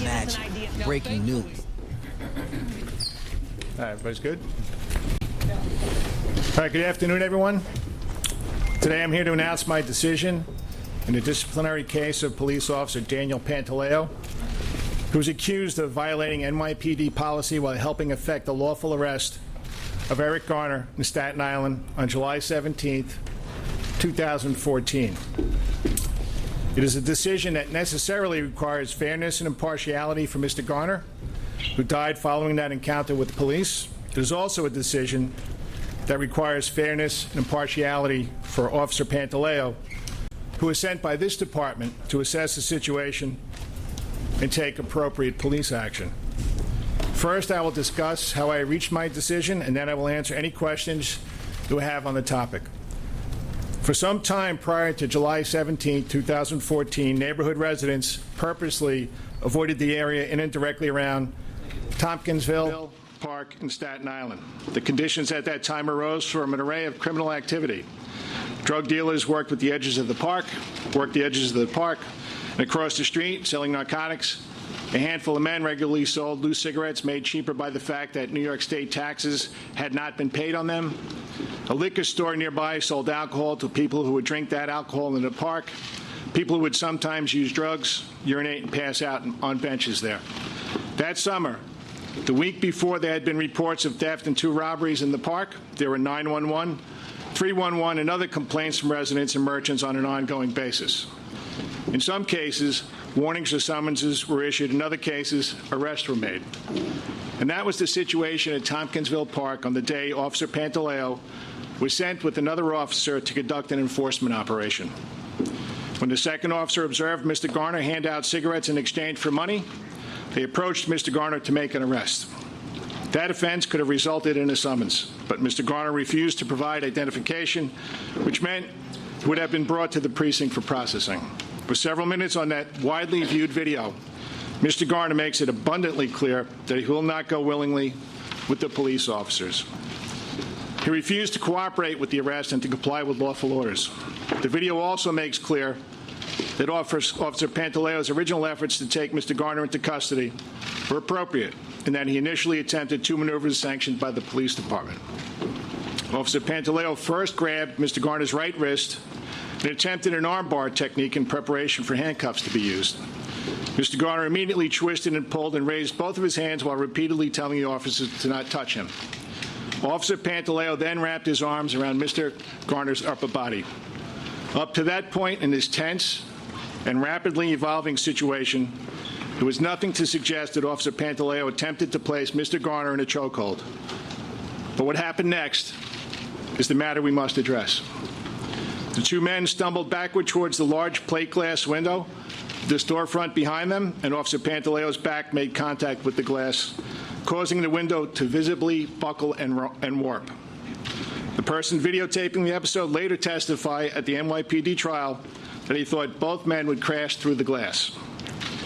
Imagine. Breaking news. All right, everybody's good? All right, good afternoon, everyone. Today I'm here to announce my decision in the disciplinary case of police officer Daniel Pantaleo, who was accused of violating NYPD policy while helping effect the lawful arrest of Eric Garner in Staten Island on July 17, 2014. It is a decision that necessarily requires fairness and impartiality for Mr. Garner, who died following that encounter with the police. It is also a decision that requires fairness and impartiality for Officer Pantaleo, who was sent by this department to assess the situation and take appropriate police action. First, I will discuss how I reached my decision, and then I will answer any questions you have on the topic. For some time prior to July 17, 2014, neighborhood residents purposely avoided the area in and directly around Tompkinsville Park in Staten Island. The conditions at that time arose from an array of criminal activity. Drug dealers worked the edges of the park, and across the street, selling narcotics. A handful of men regularly sold loose cigarettes made cheaper by the fact that New York State taxes had not been paid on them. A liquor store nearby sold alcohol to people who would drink that alcohol in the park, people who would sometimes use drugs, urinate, and pass out on benches there. That summer, the week before there had been reports of theft and 2 robberies in the park, there were 911, 311, and other complaints from residents and merchants on an ongoing basis. In some cases, warnings or summonses were issued. In other cases, arrests were made. And that was the situation at Tompkinsville Park on the day Officer Pantaleo was sent with another officer to conduct an enforcement operation. When the second officer observed Mr. Garner hand out cigarettes in exchange for money, they approached Mr. Garner to make an arrest. That offense could have resulted in a summons, but Mr. Garner refused to provide identification, which meant he would have been brought to the precinct for processing. For several minutes on that widely viewed video, Mr. Garner makes it abundantly clear that he will not go willingly with the police officers. He refused to cooperate with the arrest and to comply with lawful orders. The video also makes clear that Officer Pantaleo's original efforts to take Mr. Garner into custody were appropriate, and that he initially attempted 2 maneuvers sanctioned by the police department. Officer Pantaleo first grabbed Mr. Garner's right wrist and attempted an armbar technique in preparation for handcuffs to be used. Mr. Garner immediately twisted and pulled and raised both of his hands while repeatedly telling the officers to not touch him. Officer Pantaleo then wrapped his arms around Mr. Garner's upper body. Up to that point in this tense and rapidly evolving situation, there was nothing to suggest that Officer Pantaleo attempted to place Mr. Garner in a chokehold. But what happened next is the matter we must address. The 2 men stumbled backward towards the large plate glass window, the storefront behind them, and Officer Pantaleo's back made contact with the glass, causing the window to visibly buckle and warp. The person videotaping the episode later testified at the NYPD trial that he thought both men would crash through the glass.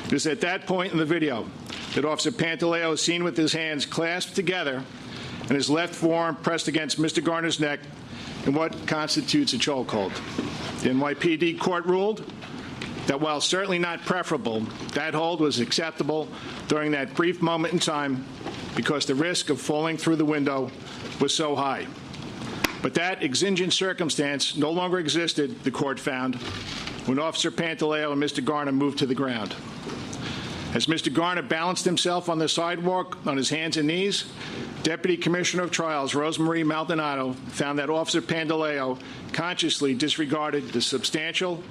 It is at that point in the video that Officer Pantaleo is seen with his hands clasped together and his left forearm pressed against Mr. Garner's neck in what constitutes a chokehold. The NYPD court ruled that while certainly not preferable, that hold was acceptable during that brief moment in time because the risk of falling through the window was so high. But that exigent circumstance no longer existed, the court found, when Officer Pantaleo and Mr. Garner moved to the ground. As Mr. Garner balanced himself on the sidewalk on his hands and knees, Deputy Commissioner of Trials Rosemarie Maldonado found that Officer Pantaleo consciously disregarded the substantial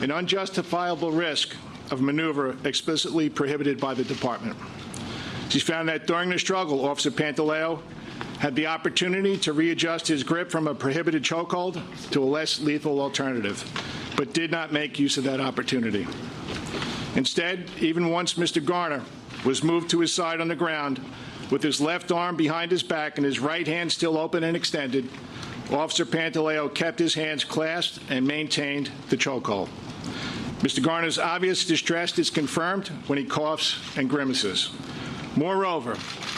and unjustifiable risk of maneuver explicitly prohibited by the department. She found that during the struggle, Officer Pantaleo had the opportunity to readjust his grip from a prohibited chokehold to a less lethal alternative, but did not make use of that opportunity. Instead, even once Mr. Garner was moved to his side on the ground, with his left arm behind his back and his right hand still open and extended, Officer Pantaleo kept his hands clasped and maintained the chokehold. Mr. Garner's obvious distress is confirmed when he coughs and grimaces. Moreover,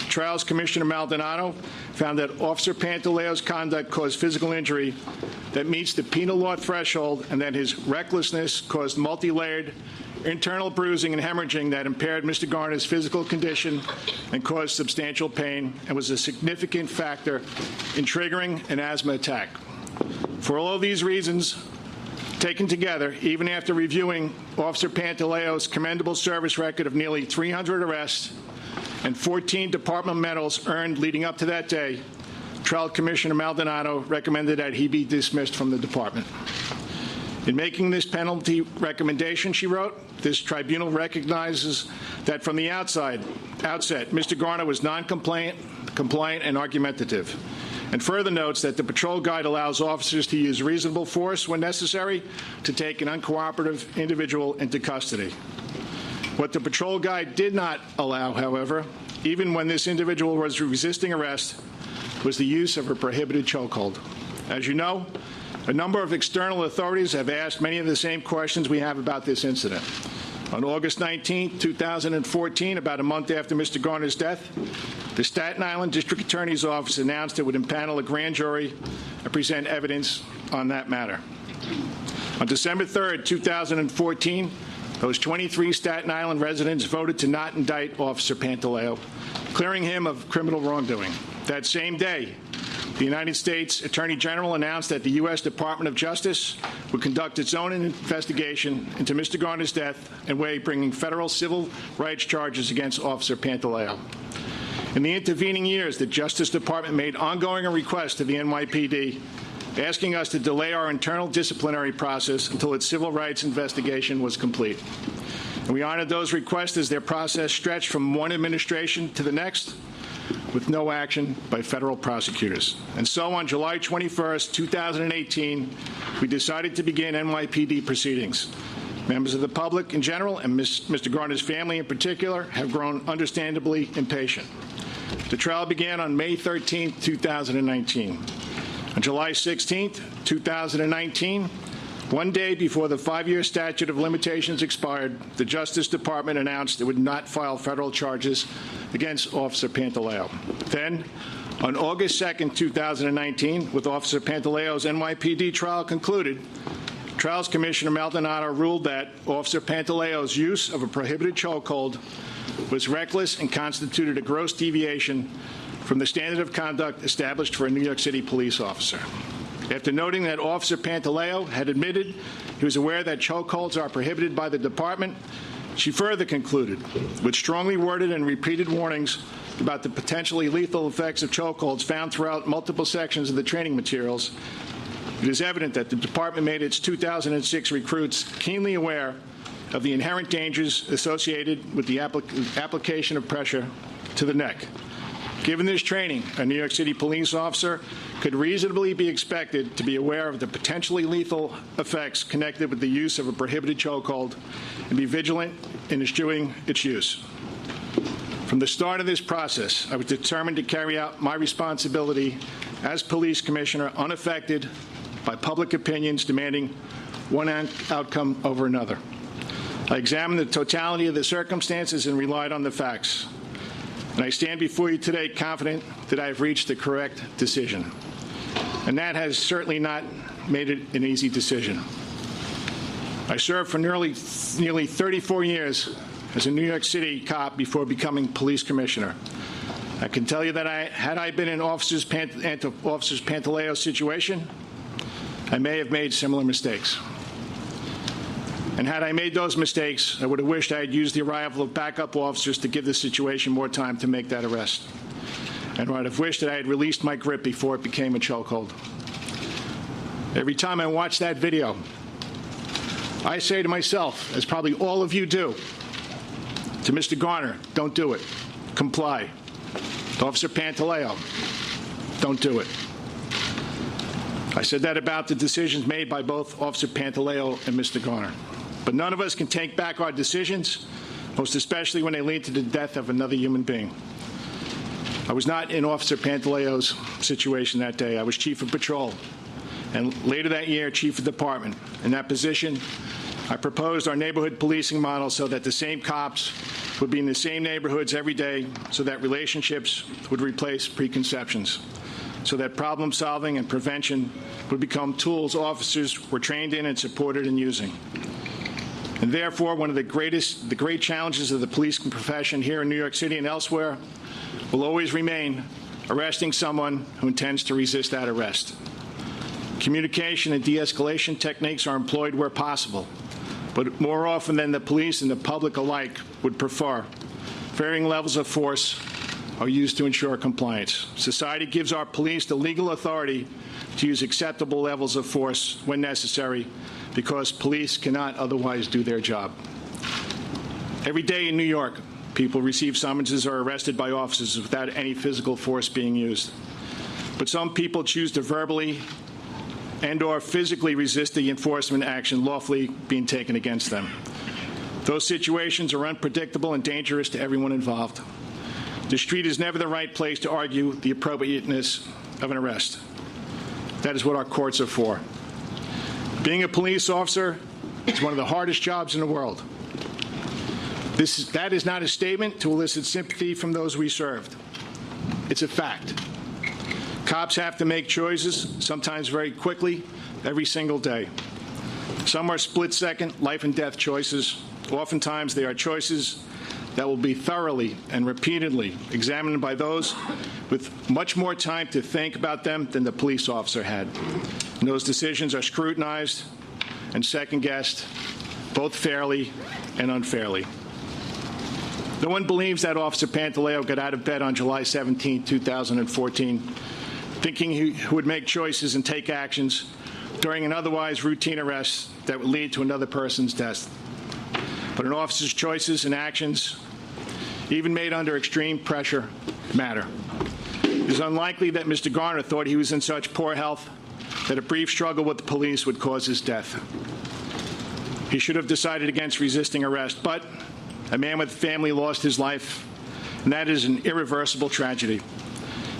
Trials Commissioner Maldonado found that Officer Pantaleo's conduct caused physical injury that meets the penal law threshold and that his recklessness caused multi-layered internal bruising and hemorrhaging that impaired Mr. Garner's physical condition and caused substantial pain and was a significant factor in triggering an asthma attack. For all of these reasons, taken together, even after reviewing Officer Pantaleo's commendable service record of nearly 300 arrests and 14 department medals earned leading up to that day, Trial Commissioner Maldonado recommended that he be dismissed from the department. In making this penalty recommendation, she wrote, this tribunal recognizes that from the outset, Mr. Garner was non-compliant, compliant, and argumentative, and further notes that the patrol guide allows officers to use reasonable force when necessary to take an uncooperative individual into custody. What the patrol guide did not allow, however, even when this individual was resisting arrest, was the use of a prohibited chokehold. As you know, a number of external authorities have asked many of the same questions we have about this incident. On August 19, 2014, about a month after Mr. Garner's death, the Staten Island District Attorney's Office announced it would impanel a grand jury and present evidence on that matter. On December 3, 2014, those 23 Staten Island residents voted to not indict Officer Pantaleo, clearing him of criminal wrongdoing. That same day, the United States Attorney General announced that the U.S. Department of Justice would conduct its own investigation into Mr. Garner's death and way bringing federal civil rights charges against Officer Pantaleo. In the intervening years, the Justice Department made ongoing requests to the NYPD asking us to delay our internal disciplinary process until its civil rights investigation was complete. And we honored those requests as their process stretched from one administration to the next with no action by federal prosecutors. And so on July 21, 2018, we decided to begin NYPD proceedings. Members of the public in general and Mr. Garner's family in particular have grown understandably impatient. The trial began on May 13, 2019. On July 16, 2019, one day before the 5-year statute of limitations expired, the Justice Department announced it would not file federal charges against Officer Pantaleo. Then, on August 2, 2019, with Officer Pantaleo's NYPD trial concluded, Trials Commissioner Maldonado ruled that Officer Pantaleo's use of a prohibited chokehold was reckless and constituted a gross deviation from the standard of conduct established for a New York City police officer. After noting that Officer Pantaleo had admitted he was aware that chokeholds are prohibited by the department, she further concluded, with strongly worded and repeated warnings about the potentially lethal effects of chokeholds found throughout multiple sections of the training materials, it is evident that the department made its 2006 recruits keenly aware of the inherent dangers associated with the application of pressure to the neck. Given this training, a New York City police officer could reasonably be expected to be aware of the potentially lethal effects connected with the use of a prohibited chokehold and be vigilant in eschewing its use. From the start of this process, I was determined to carry out my responsibility as police commissioner unaffected by public opinions demanding one outcome over another. I examined the totality of the circumstances and relied on the facts. And I stand before you today confident that I have reached the correct decision. And that has certainly not made it an easy decision. I served for nearly 34 years as a New York City cop before becoming police commissioner. I can tell you that had I been in Officer Pantaleo's situation, I may have made similar mistakes. And had I made those mistakes, I would have wished I had used the arrival of backup officers to give the situation more time to make that arrest. And I would have wished that I had released my grip before it became a chokehold. Every time I watch that video, I say to myself, as probably all of you do, to Mr. Garner, don't do it. Comply. To Officer Pantaleo, don't do it. I said that about the decisions made by both Officer Pantaleo and Mr. Garner. But none of us can take back our decisions, most especially when they lead to the death of another human being. I was not in Officer Pantaleo's situation that day. I was chief of patrol, and later that year, chief of department. In that position, I proposed our neighborhood policing model so that the same cops would be in the same neighborhoods every day so that relationships would replace preconceptions, so that problem solving and prevention would become tools officers were trained in and supported in using. And therefore, one of the great challenges of the police profession here in New York City and elsewhere will always remain arresting someone who intends to resist that arrest. Communication and de-escalation techniques are employed where possible, but more often than the police and the public alike would prefer, varying levels of force are used to ensure compliance. Society gives our police the legal authority to use acceptable levels of force when necessary because police cannot otherwise do their job. Every day in New York, people receive summonses or are arrested by officers without any physical force being used. But some people choose to verbally and/or physically resist the enforcement action lawfully being taken against them. Those situations are unpredictable and dangerous to everyone involved. The street is never the right place to argue the appropriateness of an arrest. That is what our courts are for. Being a police officer is one of the hardest jobs in the world. That is not a statement to elicit sympathy from those we served. It's a fact. Cops have to make choices, sometimes very quickly, every single day. Some are split-second, life and death choices. Oftentimes, they are choices that will be thoroughly and repeatedly examined by those with much more time to think about them than the police officer had. And those decisions are scrutinized and second-guessed, both fairly and unfairly. No one believes that Officer Pantaleo got out of bed on July 17, 2014, thinking he would make choices and take actions during an otherwise routine arrest that would lead to another person's death. But an officer's choices and actions, even made under extreme pressure, matter. It is unlikely that Mr. Garner thought he was in such poor health that a brief struggle with the police would cause his death. He should have decided against resisting arrest, but a man with a family lost his life, and that is an irreversible tragedy.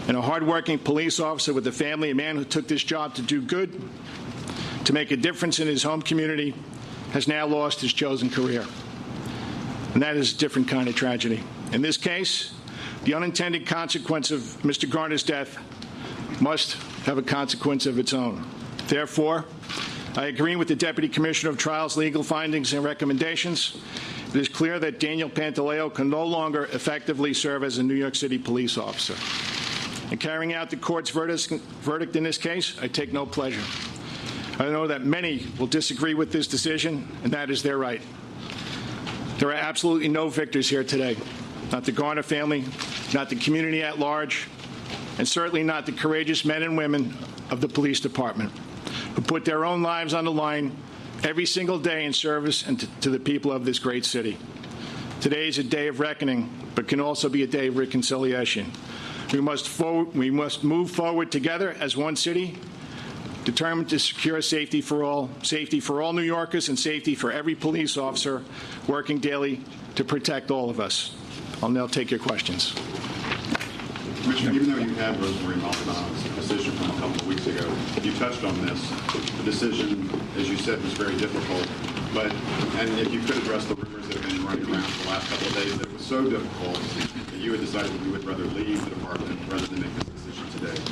And a hardworking police officer with a family, a man who took this job to do good, to make a difference in his home community, has now lost his chosen career. And that is a different kind of tragedy. In this case, the unintended consequence of Mr. Garner's death must have a consequence of its own. Therefore, I agree with the Deputy Commissioner of Trials' legal findings and recommendations. It is clear that Daniel Pantaleo can no longer effectively serve as a New York City police officer. In carrying out the court's verdict in this case, I take no pleasure. I know that many will disagree with this decision, and that is their right. There are absolutely no victors here today. Not the Garner family, not the community at large, and certainly not the courageous men and women of the police department who put their own lives on the line every single day in service and to the people of this great city. Today is a day of reckoning, but can also be a day of reconciliation. We must move forward together as one city, determined to secure safety for all New Yorkers and safety for every police officer working daily to protect all of us. I'll now take your questions. Commissioner, even though you had Rosemary Maldonado's decision from a couple of weeks ago, you touched on this. The decision, as you said, was very difficult. And if you could address the rumors that have been running around for the last couple of days, that it was so difficult that you had decided that you would rather leave the department rather than make this decision today.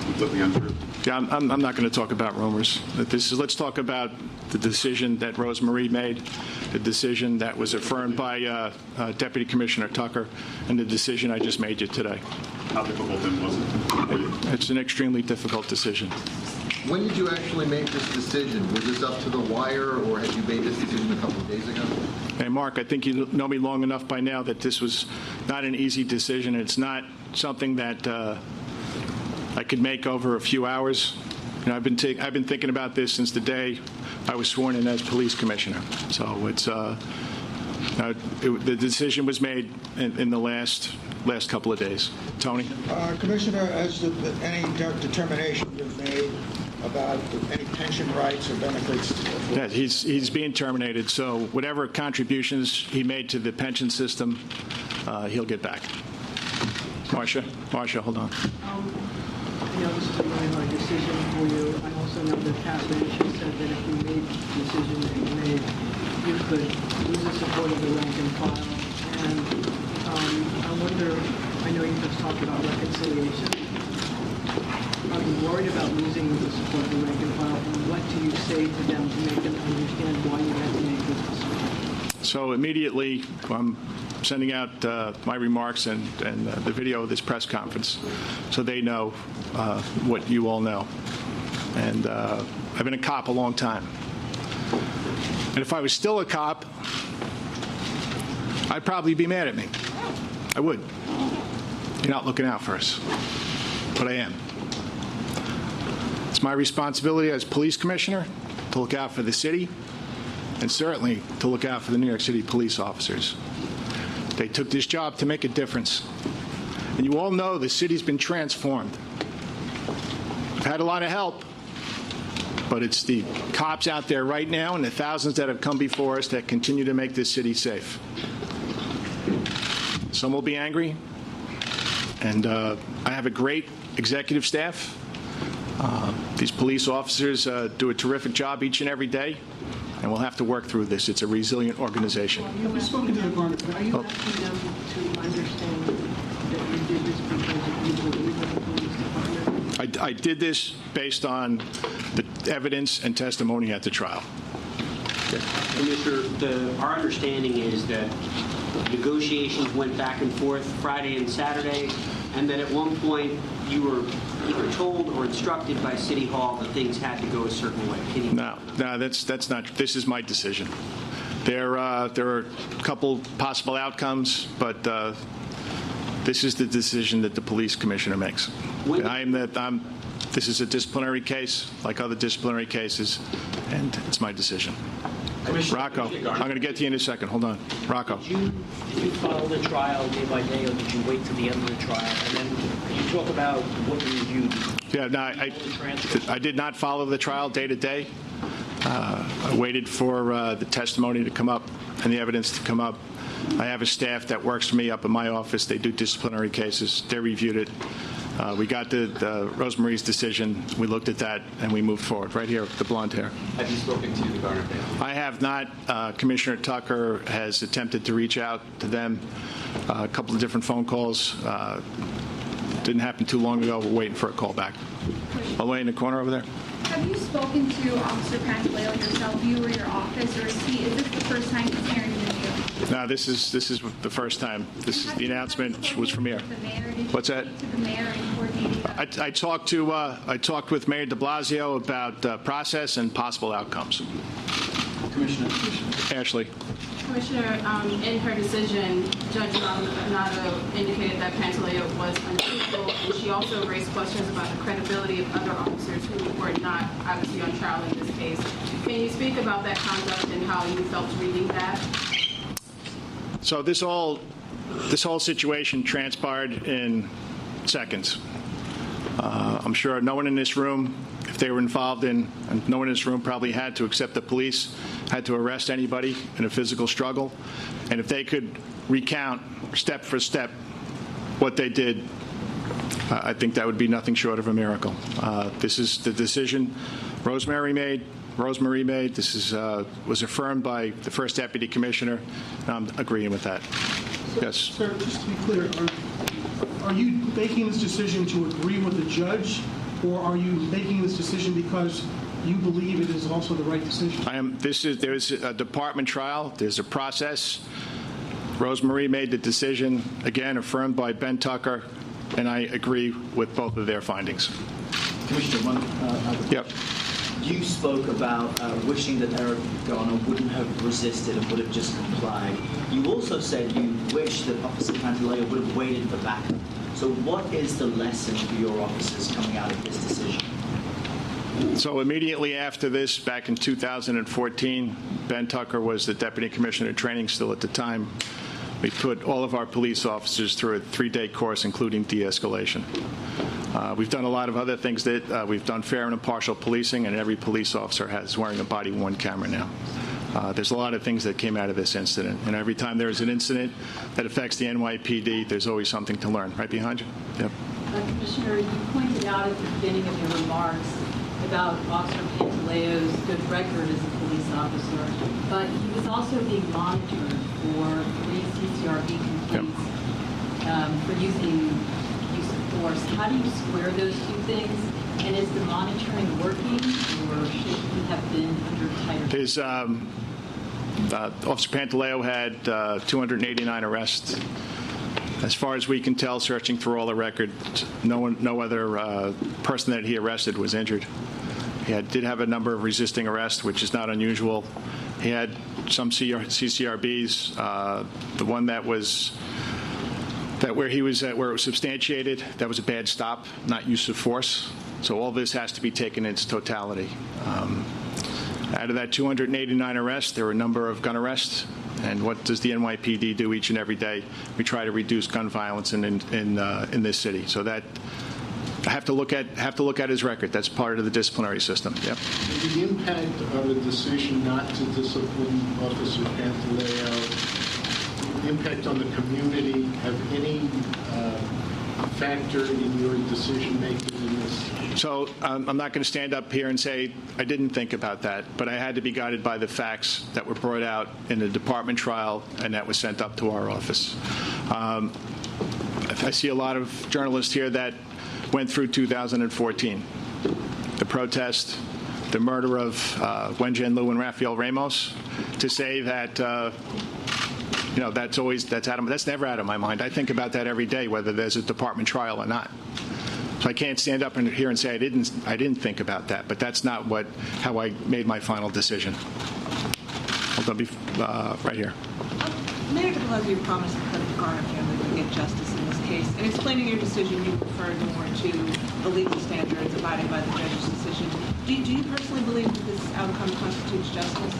Completely untrue. Yeah, I'm not going to talk about rumors. Let's talk about the decision that Rosemary made, the decision that was affirmed by Deputy Commissioner Tucker, and the decision I just made you today. How difficult then was it for you? It's an extremely difficult decision. When did you actually make this decision? Was this up to the wire, or had you made this decision a couple of days ago? Hey, Mark, I think you know me long enough by now that this was not an easy decision. It's not something that I could make over a few hours. You know, I've been thinking about this since the day I was sworn in as police commissioner. So it's the decision was made in the last couple of days. Tony? Commissioner, has any determination been made about any pension rights or benefits? Yeah, he's being terminated. So whatever contributions he made to the pension system, he'll get back. Marcia, hold on. I know this is a really hard decision for you. I also know that Pat Lynch has said that if you made the decision that you made, you could lose the support of the rank and file and talked about reconciliation. Are you worried about losing the support of the rank and file? And what do you say to them to make them understand why you had to make this decision? So immediately, I'm sending out my remarks and the video of this press conference so they know what you all know. And I've been a cop a long time. And if I was still a cop, I'd probably be mad at me. I would. You're not looking out for us. But I am. It's my responsibility as police commissioner to look out for the city and certainly to look out for the New York City police officers. They took this job to make a difference. And you all know the city's been transformed. We've had a lot of help, but it's the cops out there right now and the thousands that have come before us that continue to make this city safe. Some will be angry, and I have a great executive staff. These police officers do a terrific job each and every day, and we'll have to work through this. It's a resilient organization. Have you spoken to the Garner? Are you asking them to understand that you did this because you believe in the police department? I did this based on the evidence and testimony at the trial. Commissioner, our understanding is that negotiations went back and forth Friday and Saturday, and that at one point you were either told or instructed by City Hall that things had to go a certain way. Can you? No, that's not. This is my decision. There are a couple possible outcomes, but this is the decision that the police commissioner makes. This is a disciplinary case, like other disciplinary cases, and it's my decision. Rocco, I'm going to get to you in a second. Hold on. Rocco. Did you follow the trial day by day, or did you wait till the end of the trial? And then can you talk about what you reviewed? Yeah, no, I did not follow the trial day to day. I waited for the testimony to come up and the evidence to come up. I have a staff that works for me up in my office. They do disciplinary cases. They reviewed it. We got the Rosemarie's decision. We looked at that, and we moved forward. Right here, the blonde hair. Have you spoken to the Garner family? I have not. Commissioner Tucker has attempted to reach out to them. A couple of different phone calls. Didn't happen too long ago. We're waiting for a call back. All the way in the corner over there. Have you spoken to Officer Pantaleo yourself, you or your office, or is this the first time he's hearing from you? No, this is the first time. This is the announcement was from here. What's that? I talked with Mayor de Blasio about process and possible outcomes. Commissioner. Ashley. Commissioner, in her decision, Judge Maldonado indicated that Pantaleo was untruthful, and she also raised questions about the credibility of other officers who were not obviously on trial in this case. Can you speak about that conduct and how you felt reading that? So this whole situation transpired in seconds. I'm sure no one in this room, if they were involved in, and no one in this room probably had to, except the police, had to arrest anybody in a physical struggle. And if they could recount step for step what they did, I think that would be nothing short of a miracle. This is the decision Rosemary made. This was affirmed by the first deputy commissioner. I'm agreeing with that. Yes. Sir, just to be clear, are you making this decision to agree with the judge, or are you making this decision because you believe it is also the right decision? There's a department trial. There's a process. Rosemarie made the decision, again, affirmed by Ben Tucker, and I agree with both of their findings. Commissioner, Yep. you spoke about wishing that Eric Garner wouldn't have resisted and would have just complied. You also said you wish that Officer Pantaleo would have waited for backup. So what is the lesson for your officers coming out of this decision? So immediately after this, back in 2014, Ben Tucker was the deputy commissioner of training still at the time. We put all of our police officers through a 3-day course, including de-escalation. We've done a lot of other things that we've done fair and impartial policing, and every police officer is wearing a body-worn camera now. There's a lot of things that came out of this incident, and every time there's an incident that affects the NYPD, there's always something to learn. Right behind you? Yep. Commissioner, you pointed out at the beginning of your remarks about Officer Pantaleo's good record as a police officer, but he was also being monitored for 3 CCRB complaints for using force. How do you square those two things? And is the monitoring working, or should he have been under tighter? His Officer Pantaleo had 289 arrests. As far as we can tell, searching through all the records, no other person that he arrested was injured. He did have a number of resisting arrests, which is not unusual. He had some CCRBs. The one that where it was substantiated, that was a bad stop, not use of force. So all this has to be taken in its totality. Out of that 289 arrests, there were a number of gun arrests. And what does the NYPD do each and every day? We try to reduce gun violence in this city. So that I have to look at his record. That's part of the disciplinary system. Yep. The impact of a decision not to discipline Officer Pantaleo, impact on the community, have any factor in your decision making in this? So I'm not going to stand up here and say I didn't think about that, but I had to be guided by the facts that were brought out in the department trial and that was sent up to our office. I see a lot of journalists here that went through 2014, the protest, the murder of Wenjen Liu and Rafael Ramos, to say that that's never out of my mind. I think about that every day, whether there's a department trial or not. So I can't stand up here and say I didn't think about that, but that's not how I made my final decision. I'll be right here. Mayor de Blasio promised that the Garner family would get justice in this case. In explaining your decision, you referred more to the legal standards abiding by the judge's decision. Do you personally believe that this outcome constitutes justice?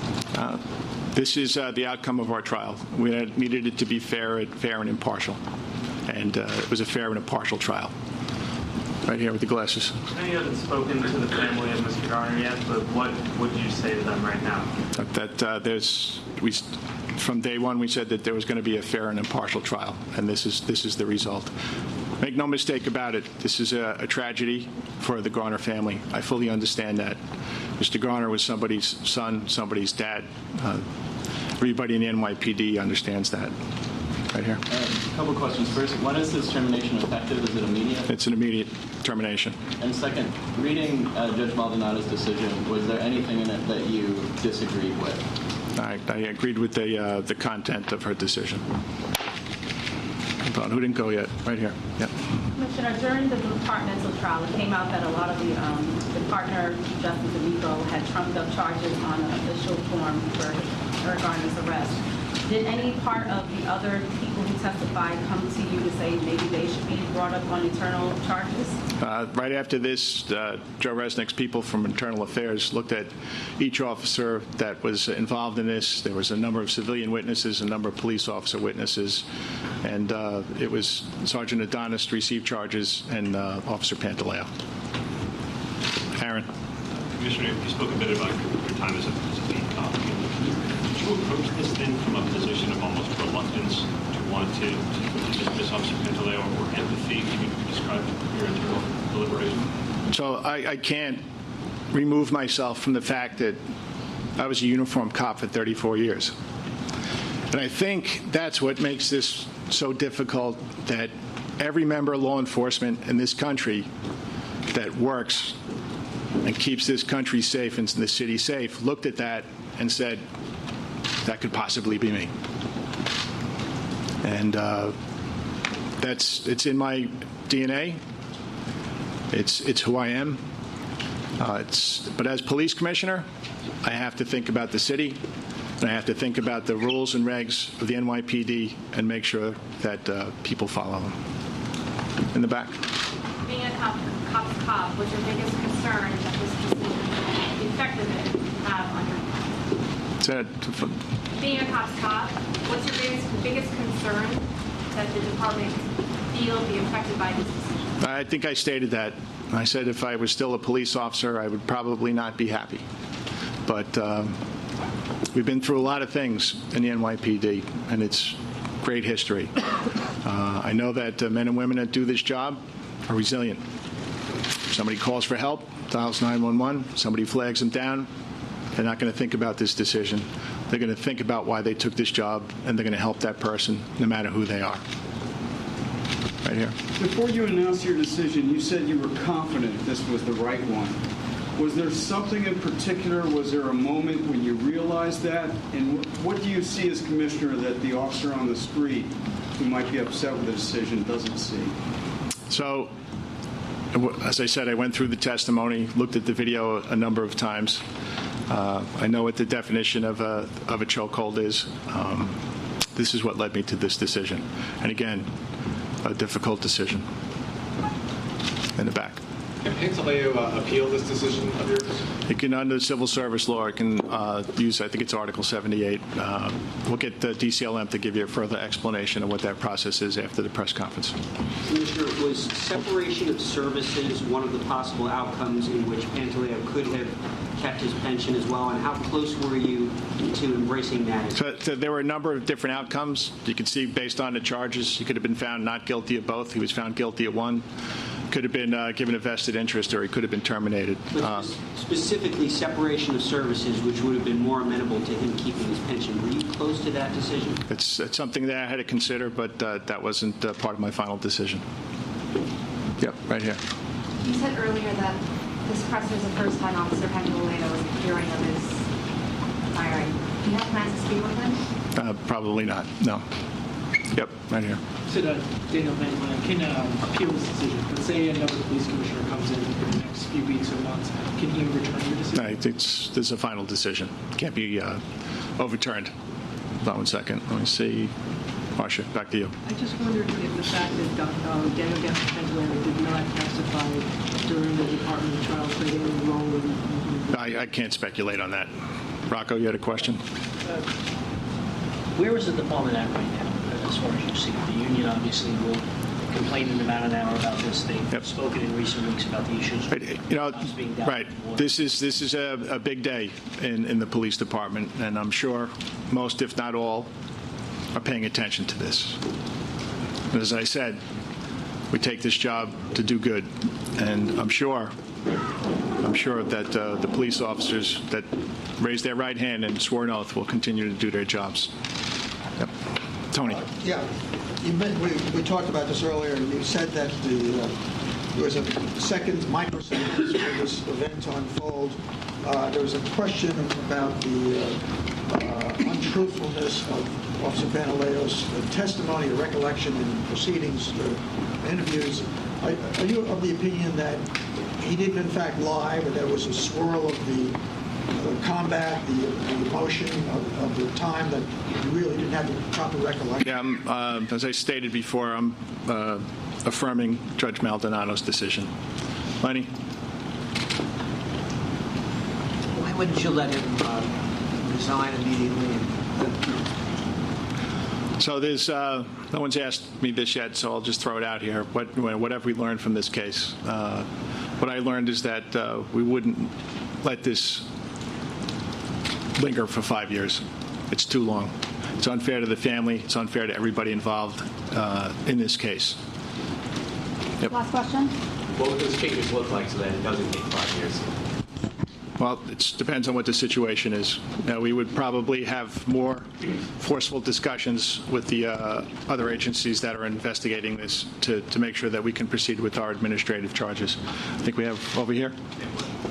This is the outcome of our trial. We needed it to be fair and impartial, and it was a fair and impartial trial. Right here with the glasses. I know you haven't spoken to the family of Mr. Garner yet, but what would you say to them right now? From day one, we said that there was going to be a fair and impartial trial, and this is the result. Make no mistake about it. This is a tragedy for the Garner family. I fully understand that. Mr. Garner was somebody's son, somebody's dad. Everybody in the NYPD understands that. Right here. A couple questions. First, when is this termination effective? Is it immediate? It's an immediate termination. And second, reading Judge Maldonado's decision, was there anything in it that you disagreed with? I agreed with the content of her decision. Hold on, who didn't go yet? Right here. Yep. Commissioner, during the departmental trial, it came out that a lot of the partner, Justice Amico, had trumped up charges on an official form for Garner's arrest. Did any part of the other people who testified come to you to say maybe they should be brought up on internal charges? Right after this, Joe Resnick's people from Internal Affairs looked at each officer that was involved in this. There was a number of civilian witnesses, a number of police officer witnesses, and it was Sergeant Adonis received charges and Officer Pantaleo. Aaron. Commissioner, you spoke a bit about your time as a lead cop. Did you approach this then from a position of almost reluctance to want to dismiss Officer Pantaleo or empathy? Can you describe your internal deliberation? So I can't remove myself from the fact that I was a uniformed cop for 34 years. And I think that's what makes this so difficult, that every member of law enforcement in this country that works and keeps this country safe and the city safe looked at that and said, that could possibly be me. And it's in my DNA. It's who I am. But as police commissioner, I have to think about the city, and I have to think about the rules and regs of the NYPD and make sure that people follow them. In the back. Being a cop's cop, what's your biggest concern that this decision, the effectiveness have on your Being a cop's cop, what's your biggest concern that the department feel be affected by this decision? I think I stated that. I said if I was still a police officer, I would probably not be happy. But we've been through a lot of things in the NYPD, and it's great history. I know that men and women that do this job are resilient. Somebody calls for help, dials 911, somebody flags them down. They're not going to think about this decision. They're going to think about why they took this job, and they're going to help that person no matter who they are. right here. Before you announced your decision, you said you were confident this was the right one. Was there something in particular? Was there a moment when you realized that? And what do you see as commissioner that the officer on the street who might be upset with the decision doesn't see? So, as I said, I went through the testimony, looked at the video a number of times. I know what the definition of a chokehold is. This is what led me to this decision. And again, a difficult decision. In the back. Can Pantaleo appeal this decision of yours? It can, under the civil service law, it can use, I think it's Article 78. We'll get the DCLM to give you a further explanation of what that process is after the press conference. Commissioner, was separation of services one of the possible outcomes in which Pantaleo could have kept his pension as well, and how close were you to embracing that? So there were a number of different outcomes. You can see, based on the charges, he could have been found not guilty of both. He was found guilty of one. Could have been given a vested interest, or he could have been terminated. Specifically, separation of services, which would have been more amenable to him keeping his pension. Were you close to that decision? It's something that I had to consider, but that wasn't part of my final decision. Yep, right here. You said earlier that this presser is the first time Officer Pantaleo was hearing of his firing. Do you have plans to speak with him? Probably not, no. Yep, right here. So Daniel Van can appeal this decision, but say another police commissioner comes in the next few weeks or months, can he return your decision? No, this is a final decision. It can't be overturned. Hold on 1 second. Let me see. Marcia, back to you. I just wondered if the fact that Daniel Pantaleo did not testify during the Department of Trial played any role in... I can't speculate on that. Rocco, you had a question? Where is the department at right now, as far as you see? The union obviously will complain in about an hour about this. They've spoken in recent weeks about the issues. Right. This is a big day in the police department, and I'm sure most, if not all, are paying attention to this. As I said, we take this job to do good, and I'm sure that the police officers that raised their right hand and swore an oath will continue to do their jobs. Yep. Tony. Yeah, we talked about this earlier. You said that there was a microsecond for this event to unfold. There was a question about the untruthfulness of Officer Pantaleo's testimony or recollection in proceedings, interviews. Are you of the opinion that he didn't in fact lie, but there was a swirl of the combat, the emotion of the time, that you really didn't have the proper recollection? Yeah, as I stated before, I'm affirming Judge Maldonado's decision. Lenny? Why wouldn't you let him resign immediately? So there's no one's asked me this yet, so I'll just throw it out here. What have we learned from this case? What I learned is that we wouldn't let this linger for 5 years. It's too long. It's unfair to the family. It's unfair to everybody involved in this case. Yep. Last question. What would those changes look like so that it doesn't take 5 years? Well, it depends on what the situation is. We would probably have more forceful discussions with the other agencies that are investigating this to make sure that we can proceed with our administrative charges. I think we have over here.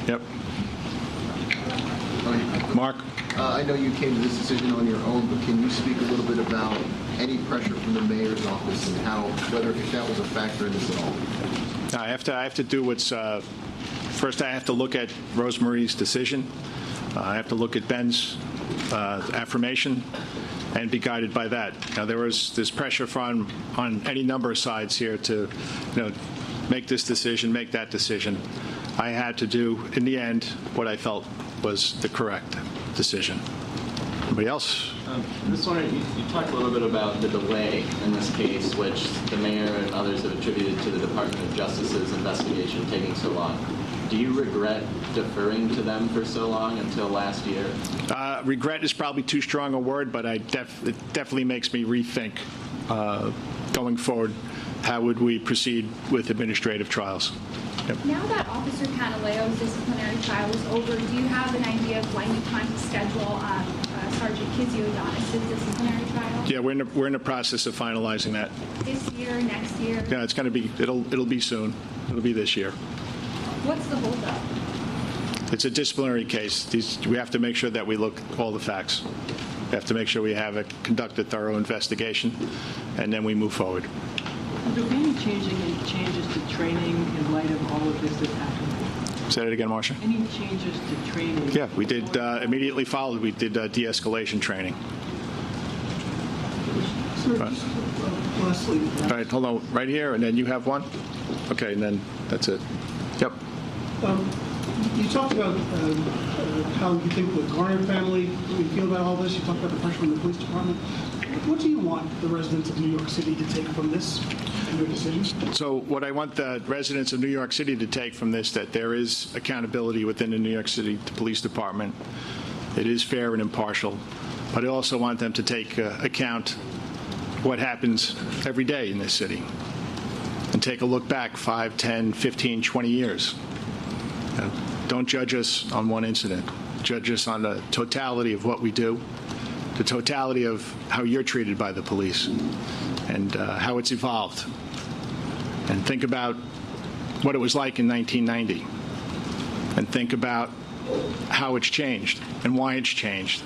Yep. Mark? I know you came to this decision on your own, but can you speak a little bit about any pressure from the mayor's office and whether if that was a factor in this at all? I have to do what's... First, I have to look at Rosemarie's decision. I have to look at Ben's affirmation and be guided by that. Now, there was this pressure on any number of sides here to, make this decision, make that decision. I had to do, in the end, what I felt was the correct decision. Anybody else? I'm just wondering, you talked a little bit about the delay in this case, which the mayor and others have attributed to the Department of Justice's investigation taking so long. Do you regret deferring to them for so long until last year? Regret is probably too strong a word, but it definitely makes me rethink going forward. How would we proceed with administrative trials? Yep. Now that Officer Pantaleo's disciplinary trial is over, do you have an idea of when you plan to schedule Sergeant Kiziodonis' disciplinary trial? Yeah, we're in the process of finalizing that. This year, next year? Yeah, it's going to be, it'll be soon. It'll be this year. What's the holdup? It's a disciplinary case. We have to make sure that we look at all the facts. We have to make sure we conduct a thorough investigation, and then we move forward. Have there been any changes to training in light of all of this that's happened? Say that again, Marcia. Any changes to training? Yeah, we did immediately followed. We did de-escalation training. Sir, Right. just lastly. All right, hold on, right here, and then you have one. Okay, and then that's it. Yep. You talked about how you think the Garner family, you feel about all this. You talked about the pressure on the police department. What do you want the residents of New York City to take from this and your decisions? So what I want the residents of New York City to take from this, that there is accountability within the New York City Police Department. It is fair and impartial. But I also want them to take account what happens every day in this city and take a look back 5, 10, 15, 20 years. Don't judge us on one incident. Judge us on the totality of what we do, the totality of how you're treated by the police, and how it's evolved. And think about what it was like in 1990. And think about how it's changed and why it's changed.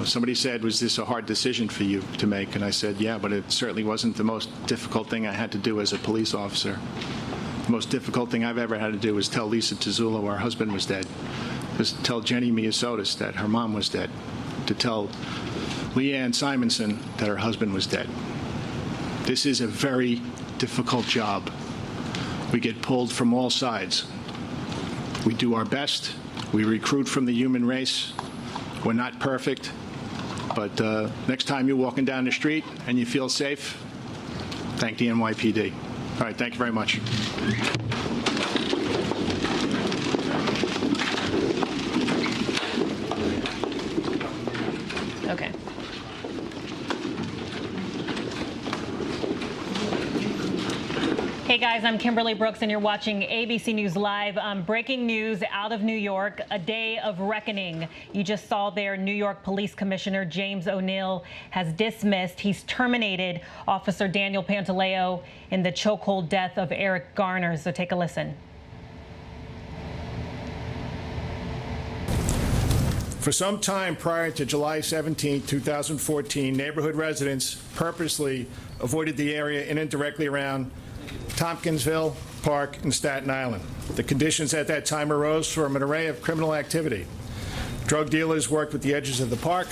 Somebody said, was this a hard decision for you to make? And I said, yeah, but it certainly wasn't the most difficult thing I had to do as a police officer. The most difficult thing I've ever had to do was tell Lisa Tezzulo her husband was dead. Just tell Jenny Miosotis that her mom was dead. To tell Leanne Simonson that her husband was dead. This is a very difficult job. We get pulled from all sides. We do our best. We recruit from the human race. We're not perfect. But next time you're walking down the street and you feel safe, thank the NYPD. All right, thank you very much. Okay. Hey guys, I'm Kimberly Brooks and you're watching ABC News Live. Breaking news out of New York, a day of reckoning. You just saw there New York Police Commissioner James O'Neill has dismissed, he's terminated Officer Daniel Pantaleo in the chokehold death of Eric Garner. So take a listen. For some time prior to July 17, 2014, neighborhood residents purposely avoided the area in and directly around Tompkinsville Park in Staten Island. The conditions at that time arose from an array of criminal activity. Drug dealers worked the edges of the park,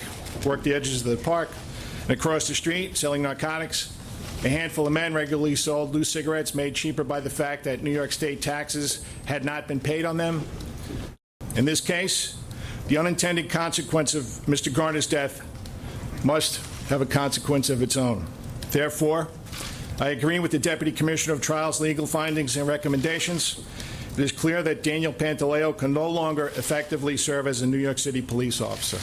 and across the street, selling narcotics. A handful of men regularly sold loose cigarettes made cheaper by the fact that New York state taxes had not been paid on them. In this case, the unintended consequence of Mr. Garner's death must have a consequence of its own. Therefore, I agree with the Deputy Commissioner of Trials' legal findings and recommendations. It is clear that Daniel Pantaleo can no longer effectively serve as a New York City police officer.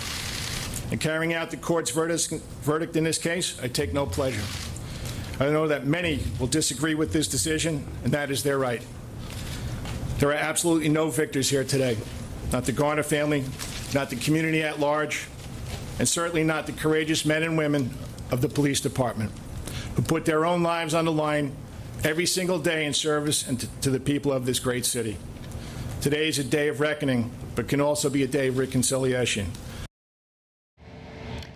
In carrying out the court's verdict in this case, I take no pleasure. I know that many will disagree with this decision, and that is their right. There are absolutely no victors here today. Not the Garner family, not the community at large, and certainly not the courageous men and women of the police department who put their own lives on the line every single day in service and to the people of this great city. Today is a day of reckoning, but can also be a day of reconciliation.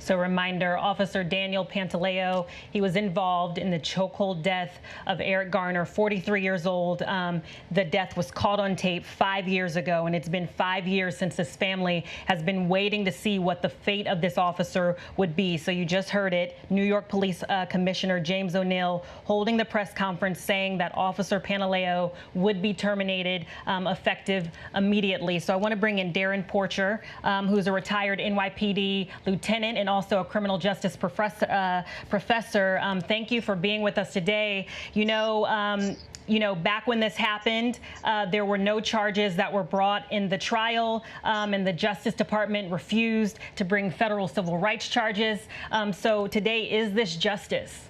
So reminder, Officer Daniel Pantaleo, he was involved in the chokehold death of Eric Garner, 43 years old. The death was caught on tape 5 years ago, and it's been 5 years since his family has been waiting to see what the fate of this officer would be. So you just heard it, New York Police Commissioner James O'Neill holding the press conference saying that Officer Pantaleo would be terminated effective immediately. So I want to bring in Darren Porcher, who's a retired NYPD lieutenant and also a criminal justice professor. Thank you for being with us today. You know, back when this happened, there were no charges that were brought in the trial, and the Justice Department refused to bring federal civil rights charges. So today, is this justice?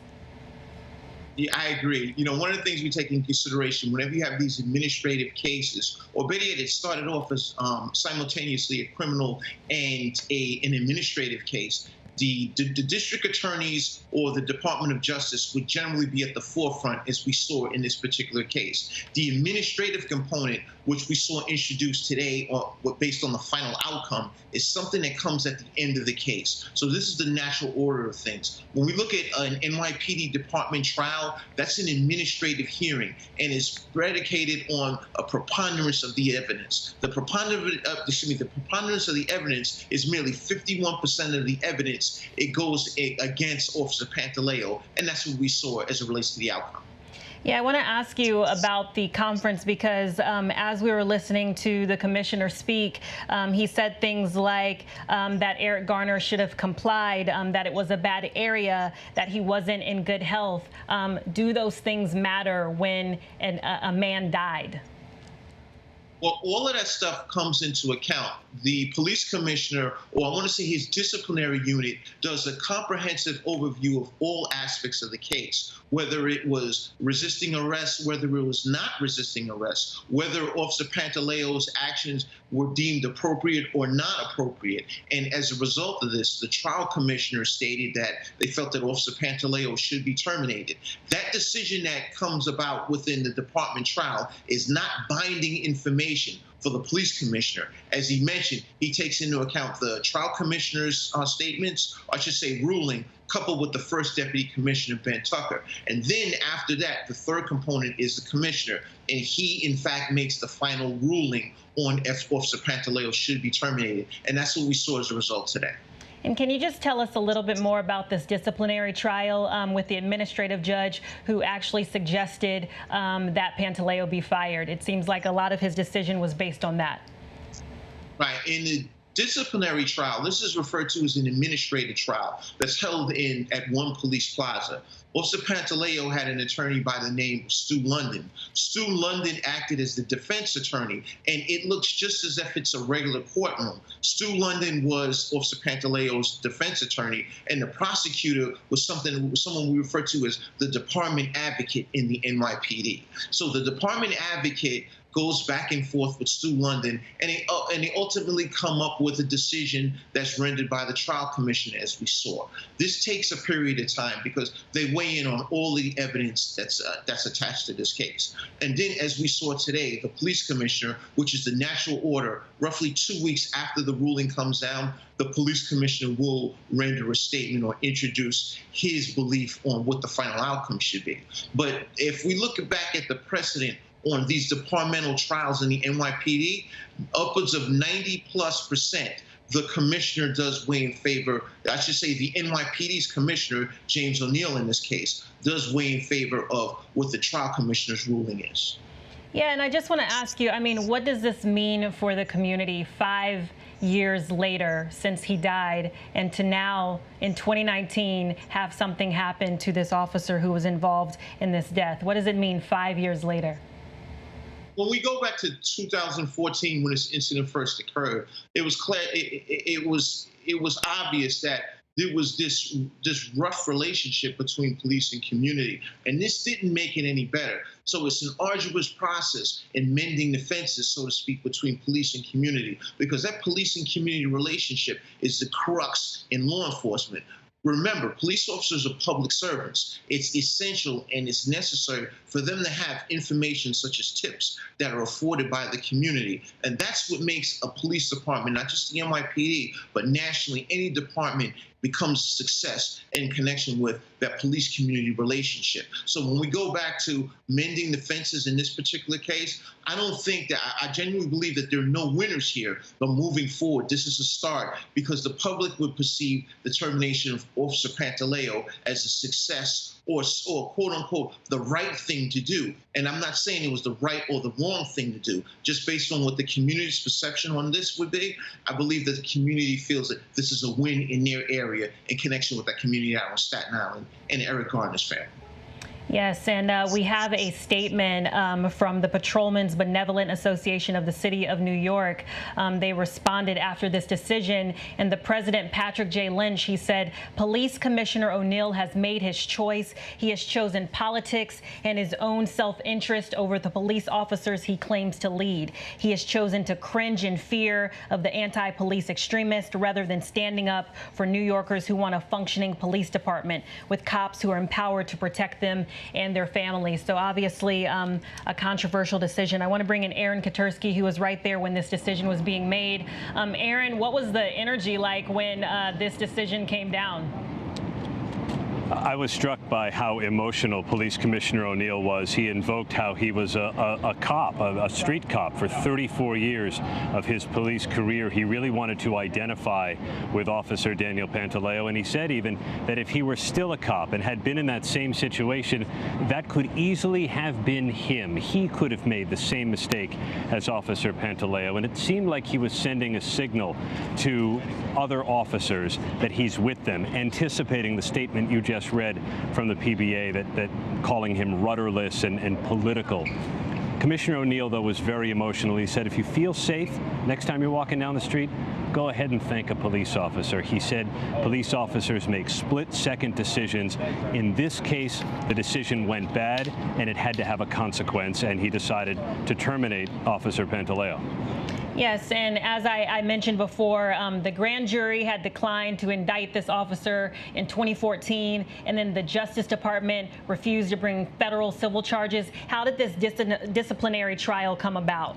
Yeah, I agree. You know, one of the things we take into consideration whenever you have these administrative cases, or better yet, it started off as simultaneously a criminal and an administrative case, the district attorneys or the Department of Justice would generally be at the forefront, as we saw in this particular case. The administrative component, which we saw introduced today, or based on the final outcome, is something that comes at the end of the case. So this is the natural order of things. When we look at an NYPD department trial, that's an administrative hearing and is predicated on a preponderance of the evidence. The preponderance of the evidence is merely 51% of the evidence. It goes against Officer Pantaleo, and that's what we saw as it relates to the outcome. Yeah, I want to ask you about the conference because as we were listening to the commissioner speak, he said things like that Eric Garner should have complied, that it was a bad area, that he wasn't in good health. Do those things matter when a man died? Well, all of that stuff comes into account. The police commissioner, or I want to say his disciplinary unit, does a comprehensive overview of all aspects of the case, whether it was resisting arrest, whether it was not resisting arrest, whether Officer Pantaleo's actions were deemed appropriate or not appropriate. And as a result of this, the trial commissioner stated that they felt that Officer Pantaleo should be terminated. That decision that comes about within the department trial is not binding information for the police commissioner. As he mentioned, he takes into account the trial commissioner's statements, or I should say ruling, coupled with the first deputy commissioner, Ben Tucker. And then after that, the third component is the commissioner. And he, in fact, makes the final ruling on if Officer Pantaleo should be terminated. And that's what we saw as a result today. And can you just tell us a little bit more about this disciplinary trial with the administrative judge who actually suggested that Pantaleo be fired? It seems like a lot of his decision was based on that. Right. In the disciplinary trial, this is referred to as an administrative trial that's held at one police plaza. Officer Pantaleo had an attorney by the name of Stu London. Stu London acted as the defense attorney, and it looks just as if it's a regular courtroom. Stu London was Officer Pantaleo's defense attorney, and the prosecutor was someone we refer to as the department advocate in the NYPD. So the department advocate goes back and forth with Stu London, and they ultimately come up with a decision that's rendered by the trial commission, as we saw. This takes a period of time because they weigh in on all the evidence that's attached to this case. And then, as we saw today, the police commissioner, which is the natural order, roughly 2 weeks after the ruling comes down, the police commissioner will render a statement or introduce his belief on what the final outcome should be. But if we look back at the precedent on these departmental trials in the NYPD, upwards of 90+%, the commissioner does weigh in favor. I should say the NYPD's commissioner, James O'Neill in this case, does weigh in favor of what the trial commissioner's ruling is. Yeah, and I just want to ask you, I mean, what does this mean for the community 5 years later since he died, and to now in 2019 have something happen to this officer who was involved in this death? What does it mean 5 years later? When we go back to 2014, when this incident first occurred, it was clear. It was obvious that there was this rough relationship between police and community, and this didn't make it any better. So it's an arduous process in mending the fences, so to speak, between police and community, because that police and community relationship is the crux in law enforcement. Remember, police officers are public servants. It's essential and it's necessary for them to have information such as tips that are afforded by the community. And that's what makes a police department, not just the NYPD, but nationally, any department becomes a success in connection with that police community relationship. So when we go back to mending the fences in this particular case, I don't think that, I genuinely believe that there are no winners here, but moving forward, this is a start because the public would perceive the termination of Officer Pantaleo as a success or quote unquote, the right thing to do. And I'm not saying it was the right or the wrong thing to do. Just based on what the community's perception on this would be, I believe that the community feels that this is a win in their area in connection with that community out on Staten Island and Eric Garner's family. Yes, and we have a statement from the Patrolmen's Benevolent Association of the City of New York. They responded after this decision, and the president, Patrick J. Lynch, he said, Police Commissioner O'Neill has made his choice. He has chosen politics and his own self-interest over the police officers he claims to lead. He has chosen to cringe in fear of the anti-police extremists rather than standing up for New Yorkers who want a functioning police department with cops who are empowered to protect them and their families. So obviously a controversial decision. I want to bring in Aaron Katursky, who was right there when this decision was being made. Aaron, what was the energy like when this decision came down? I was struck by how emotional Police Commissioner O'Neill was. He invoked how he was a cop, a street cop for 34 years of his police career. He really wanted to identify with Officer Daniel Pantaleo, and he said even that if he were still a cop and had been in that same situation, that could easily have been him. He could have made the same mistake as Officer Pantaleo, and it seemed like he was sending a signal to other officers that he's with them, anticipating the statement you just read from the PBA that calling him rudderless and political. Commissioner O'Neill, though, was very emotional. He said, if you feel safe next time you're walking down the street, go ahead and thank a police officer. He said police officers make split-second decisions. In this case, the decision went bad, and it had to have a consequence, and he decided to terminate Officer Pantaleo. Yes, and as I mentioned before, the grand jury had declined to indict this officer in 2014, and then the Justice Department refused to bring federal civil charges. How did this disciplinary trial come about?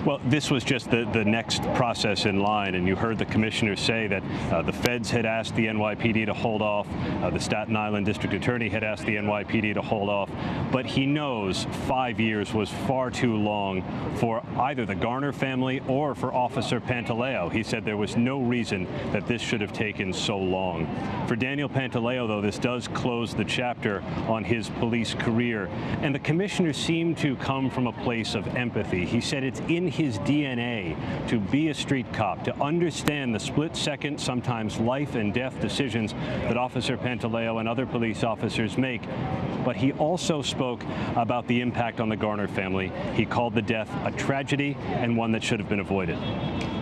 Well, this was just the next process in line, and you heard the commissioner say that the feds had asked the NYPD to hold off, the Staten Island District Attorney had asked the NYPD to hold off, but he knows 5 years was far too long for either the Garner family or for Officer Pantaleo. He said there was no reason that this should have taken so long. For Daniel Pantaleo, though, this does close the chapter on his police career, and the commissioner seemed to come from a place of empathy. He said it's in his DNA to be a street cop, to understand the split-second, sometimes life and death decisions that Officer Pantaleo and other police officers make. But he also spoke about the impact on the Garner family. He called the death a tragedy and one that should have been avoided.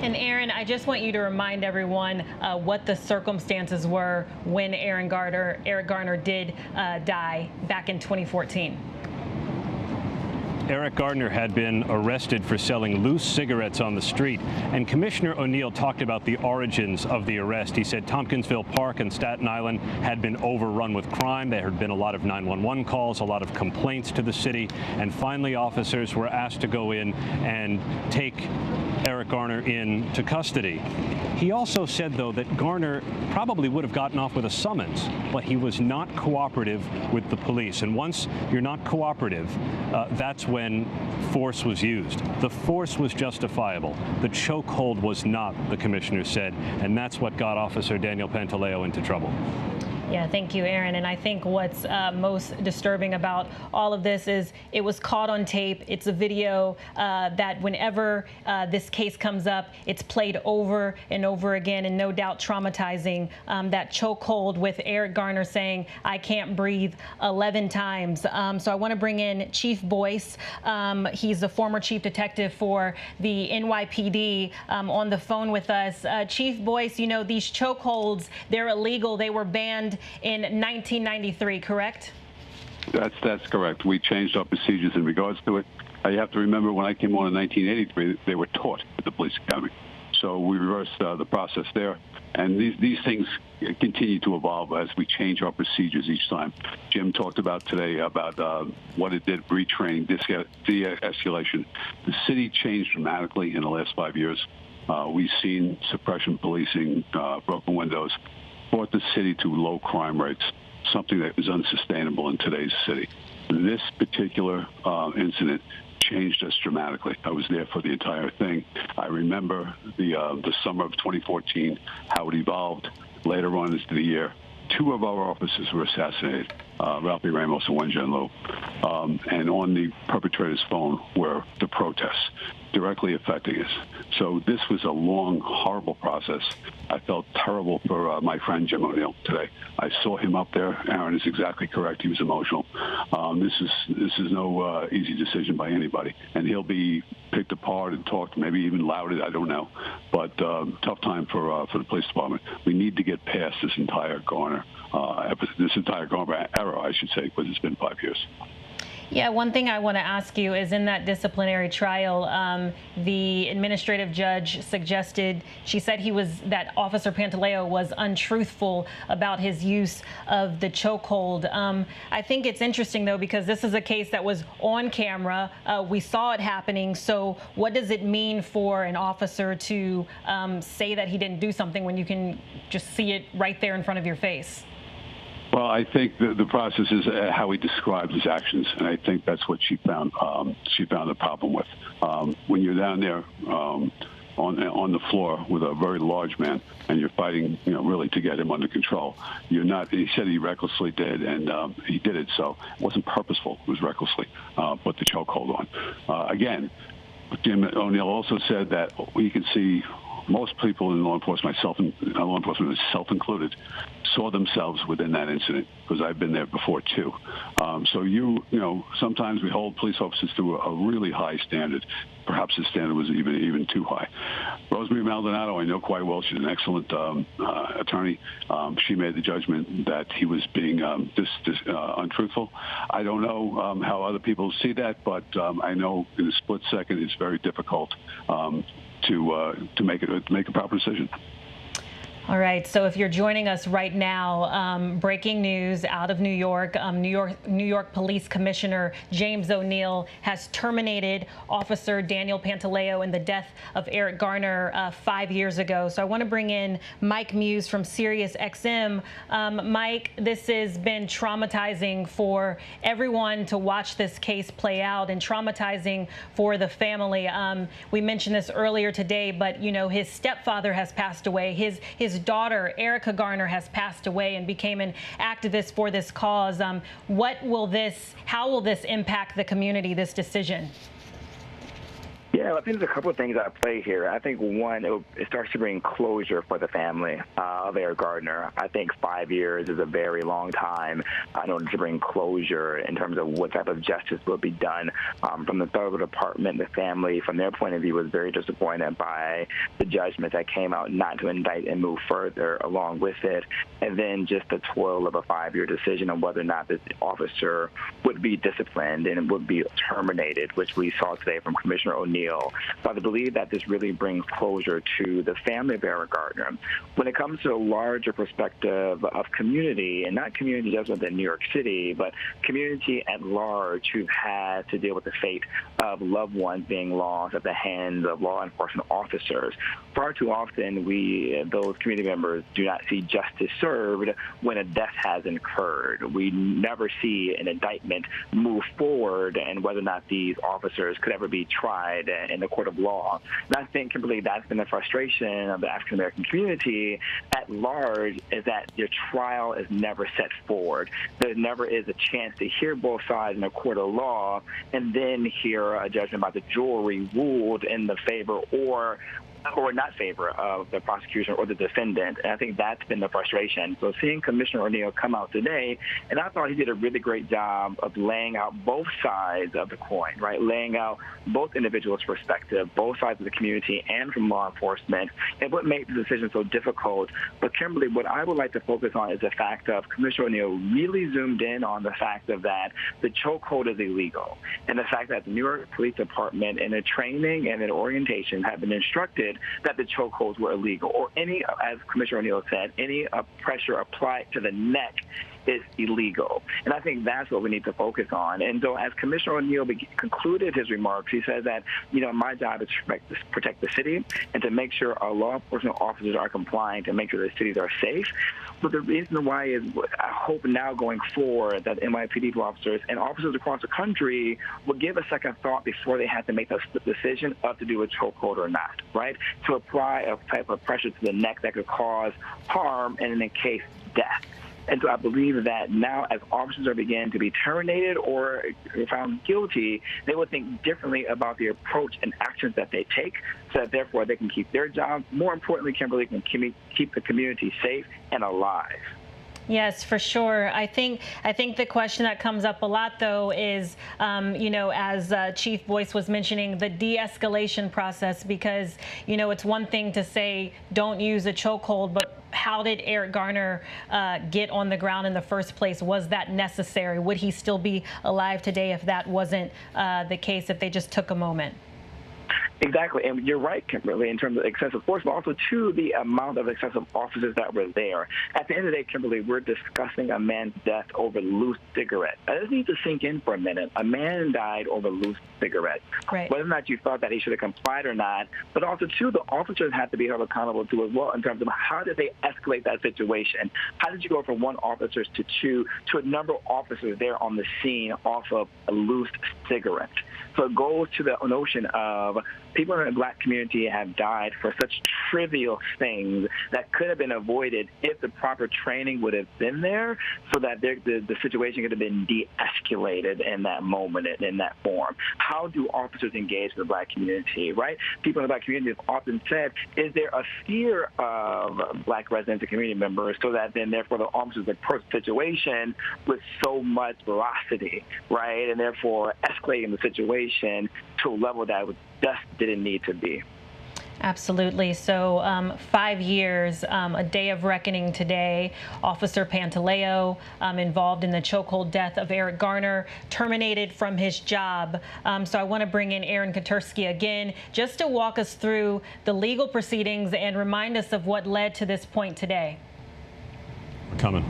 And Aaron, I just want you to remind everyone what the circumstances were when Eric Garner did die back in 2014. Eric Garner had been arrested for selling loose cigarettes on the street, and Commissioner O'Neill talked about the origins of the arrest. He said Tompkinsville Park and Staten Island had been overrun with crime. There had been a lot of 911 calls, a lot of complaints to the city, and finally officers were asked to go in and take Eric Garner into custody. He also said, though, that Garner probably would have gotten off with a summons, but he was not cooperative with the police. And once you're not cooperative, that's when force was used. The force was justifiable. The chokehold was not, the commissioner said, and that's what got Officer Daniel Pantaleo into trouble. Yeah, thank you, Aaron. And I think what's most disturbing about all of this is it was caught on tape. It's a video that whenever this case comes up, it's played over and over again, and no doubt traumatizing. That chokehold with Eric Garner saying, "I can't breathe," 11 times. So I want to bring in Chief Boyce. He's a former chief detective for the NYPD on the phone with us. Chief Boyce, you know, these chokeholds, they're illegal. They were banned in 1993, correct? That's correct. We changed our procedures in regards to it. You have to remember when I came on in 1983, they were taught at the police academy. So we reversed the process there. And these things continue to evolve as we change our procedures each time. Jim talked about today about what it did, retraining, de-escalation. The city changed dramatically in the last 5 years. We've seen suppression policing, broken windows, brought the city to low crime rates, something that is unsustainable in today's city. This particular incident changed us dramatically. I was there for the entire thing. I remember the summer of 2014, how it evolved later on into the year. 2 of our officers were assassinated, Ralphie Ramos and Wen Jianlu. And on the perpetrator's phone were the protests. directly affecting us. So this was a long, horrible process. I felt terrible for my friend Jim O'Neill today. I saw him up there. Aaron is exactly correct. He was emotional. This is no easy decision by anybody, and he'll be picked apart and talked, maybe even lauded. I don't know, but tough time for the police department. We need to get past this entire Garner era, I should say, because it's been 5 years. Yeah, one thing I want to ask you is in that disciplinary trial, the administrative judge suggested, she said that Officer Pantaleo was untruthful about his use of the chokehold. I think it's interesting, though, because this is a case that was on camera. We saw it happening. So what does it mean for an officer to say that he didn't do something when you can just see it right there in front of your face? Well, I think the process is how he described his actions, and I think that's what she found. She found a problem with when you're down there on the floor with a very large man, and you're fighting, really to get him under control. You're not. He said he recklessly did, and he did it. So it wasn't purposeful. It was recklessly put the chokehold on. Again, Jim O'Neill also said that we can see. Most people in law enforcement, myself included, saw themselves within that incident because I've been there before too. So sometimes we hold police officers to a really high standard. Perhaps the standard was even too high. Rosemary Maldonado, I know quite well. She's an excellent attorney. She made the judgment that he was being untruthful. I don't know how other people see that, but I know in a split second it's very difficult to make a proper decision. All right. So if you're joining us right now, breaking news out of New York. New York Police Commissioner James O'Neill has terminated Officer Daniel Pantaleo in the death of Eric Garner 5 years ago. So I want to bring in Mike Muse from SiriusXM. Mike, this has been traumatizing for everyone to watch this case play out, and traumatizing for the family. We mentioned this earlier today, but his stepfather has passed away. His daughter, Erica Garner, has passed away and became an activist for this cause. How will this impact the community, this decision? Yeah, I think there's a couple of things at play here. I think one, it starts to bring closure for the family of Eric Garner. I think 5 years is a very long time in order to bring closure in terms of what type of justice will be done. From the federal department, the family, from their point of view, was very disappointed by the judgment that came out not to indict and move further along with it. And then just the toil of a 5-year decision on whether or not this officer would be disciplined and would be terminated, which we saw today from Commissioner O'Neill. So I believe that this really brings closure to the family of Eric Garner. When it comes to a larger perspective of community, and not community just within New York City, but community at large who've had to deal with the fate of loved ones being lost at the hands of law enforcement officers. Far too often, those community members, do not see justice served when a death has occurred. We never see an indictment move forward and whether or not these officers could ever be tried in the court of law. And I think, Kimberly, that's been the frustration of the African-American community at large, is that your trial is never set forward. There never is a chance to hear both sides in a court of law and then hear a judgment by the jury ruled in the favor or not favor of the prosecution or the defendant. And I think that's been the frustration. So seeing Commissioner O'Neill come out today, and I thought he did a really great job of laying out both sides of the coin, right? Laying out both individuals' perspective, both sides of the community and from law enforcement, and what made the decision so difficult. But Kimberly, what I would like to focus on is the fact of Commissioner O'Neill really zoomed in on the fact of that the chokehold is illegal, and the fact that the New York Police Department in a training and an orientation have been instructed that the chokeholds were illegal, or any, as Commissioner O'Neill said, any pressure applied to the neck is illegal. And I think that's what we need to focus on. And so as Commissioner O'Neill concluded his remarks, he said that, my job is to protect the city and to make sure our law enforcement officers are compliant and make sure the cities are safe. But the reason why is I hope now going forward that NYPD officers and officers across the country will give a second thought before they have to make the decision of to do a chokehold or not, right? To apply a type of pressure to the neck that could cause harm and in a case, death. And so I believe that now as officers are beginning to be terminated or found guilty, they will think differently about the approach and actions that they take, so that therefore they can keep their job. More importantly, Kimberly, can keep the community safe and alive. Yes, for sure. I think the question that comes up a lot, though, is, as Chief Boyce was mentioning, the de-escalation process, because, it's one thing to say don't use a chokehold, but how did Eric Garner get on the ground in the first place? Was that necessary? Would he still be alive today if that wasn't the case, if they just took a moment? Exactly, and you're right, Kimberly, in terms of excessive force, but also, too, the amount of excessive officers that were there. At the end of the day, Kimberly, we're discussing a man's death over loose cigarettes. Now, this needs to sink in for a minute. A man died over loose cigarettes. Right. Whether or not you thought that he should have complied or not, but also, too, the officers have to be held accountable, too, as well, in terms of how did they escalate that situation? How did you go from one officer to two to a number of officers there on the scene off of a loose cigarette? So it goes to the notion of people in the black community have died for such trivial things that could have been avoided if the proper training would have been there, so that the situation could have been de-escalated in that moment, in that form. How do officers engage the black community, right? People in the black community have often said, is there a fear of black residents and community members, so that then therefore the officers approach the situation with so much velocity, right? And therefore escalating the situation to a level that just didn't need to be. Absolutely. So 5 years, a day of reckoning today. Officer Pantaleo, involved in the chokehold death of Eric Garner, terminated from his job. So I want to bring in Aaron Katersky again, just to walk us through the legal proceedings and remind us of what led to this point today. We're coming.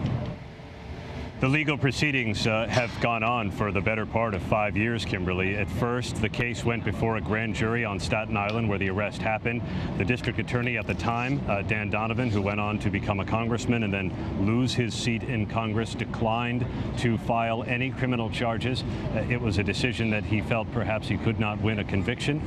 The legal proceedings have gone on for the better part of 5 years, Kimberly. At first, the case went before a grand jury on Staten Island where the arrest happened. The district attorney at the time, Dan Donovan, who went on to become a congressman and then lose his seat in Congress, declined to file any criminal charges. It was a decision that he felt perhaps he could not win a conviction.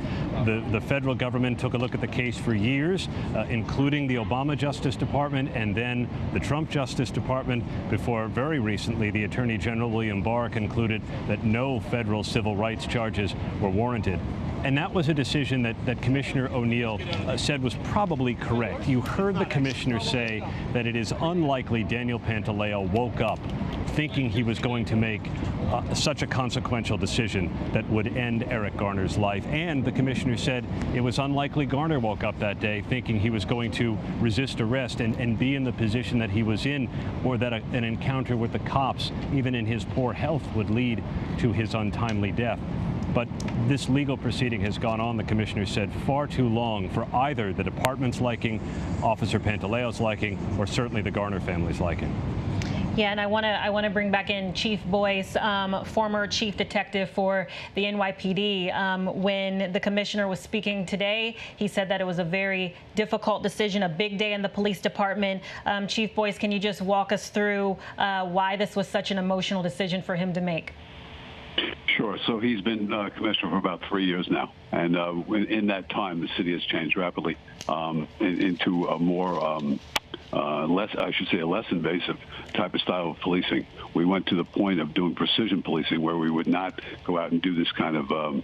The federal government took a look at the case for years, including the Obama Justice Department and then the Trump Justice Department, before very recently the Attorney General William Barr concluded that no federal civil rights charges were warranted. And that was a decision that Commissioner O'Neill said was probably correct. You heard the commissioner say that it is unlikely Daniel Pantaleo woke up thinking he was going to make such a consequential decision that would end Eric Garner's life. And the commissioner said it was unlikely Garner woke up that day thinking he was going to resist arrest and be in the position that he was in, or that an encounter with the cops, even in his poor health, would lead to his untimely death. But this legal proceeding has gone on, the commissioner said, far too long for either the department's liking, Officer Pantaleo's liking, or certainly the Garner family's liking. Yeah, and I want to bring back in Chief Boyce, former chief detective for the NYPD. When the commissioner was speaking today, he said that it was a very difficult decision, a big day in the police department. Chief Boyce, can you just walk us through why this was such an emotional decision for him to make? Sure. So he's been commissioner for about 3 years now. And in that time, the city has changed rapidly into a more less invasive type of style of policing. We went to the point of doing precision policing, where we would not go out and do this kind of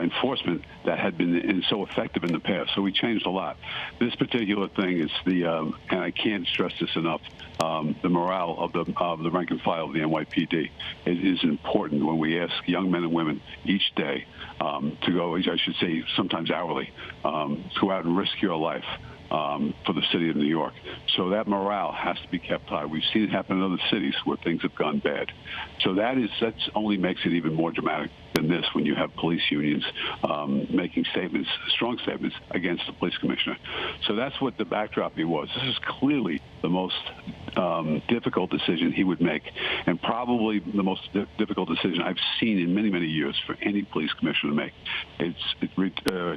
enforcement that had been so effective in the past. So we changed a lot. This particular thing is and I can't stress this enough, the morale of the rank and file of the NYPD. It is important when we ask young men and women each day to go, I should say sometimes hourly, to go out and risk your life for the city of New York. So that morale has to be kept high. We've seen it happen in other cities where things have gone bad. So that's only makes it even more dramatic than this, when you have police unions making statements, strong statements against the police commissioner. So that's what the backdrop was. This is clearly the most difficult decision he would make, and probably the most difficult decision I've seen in many, many years for any police commissioner to make. It's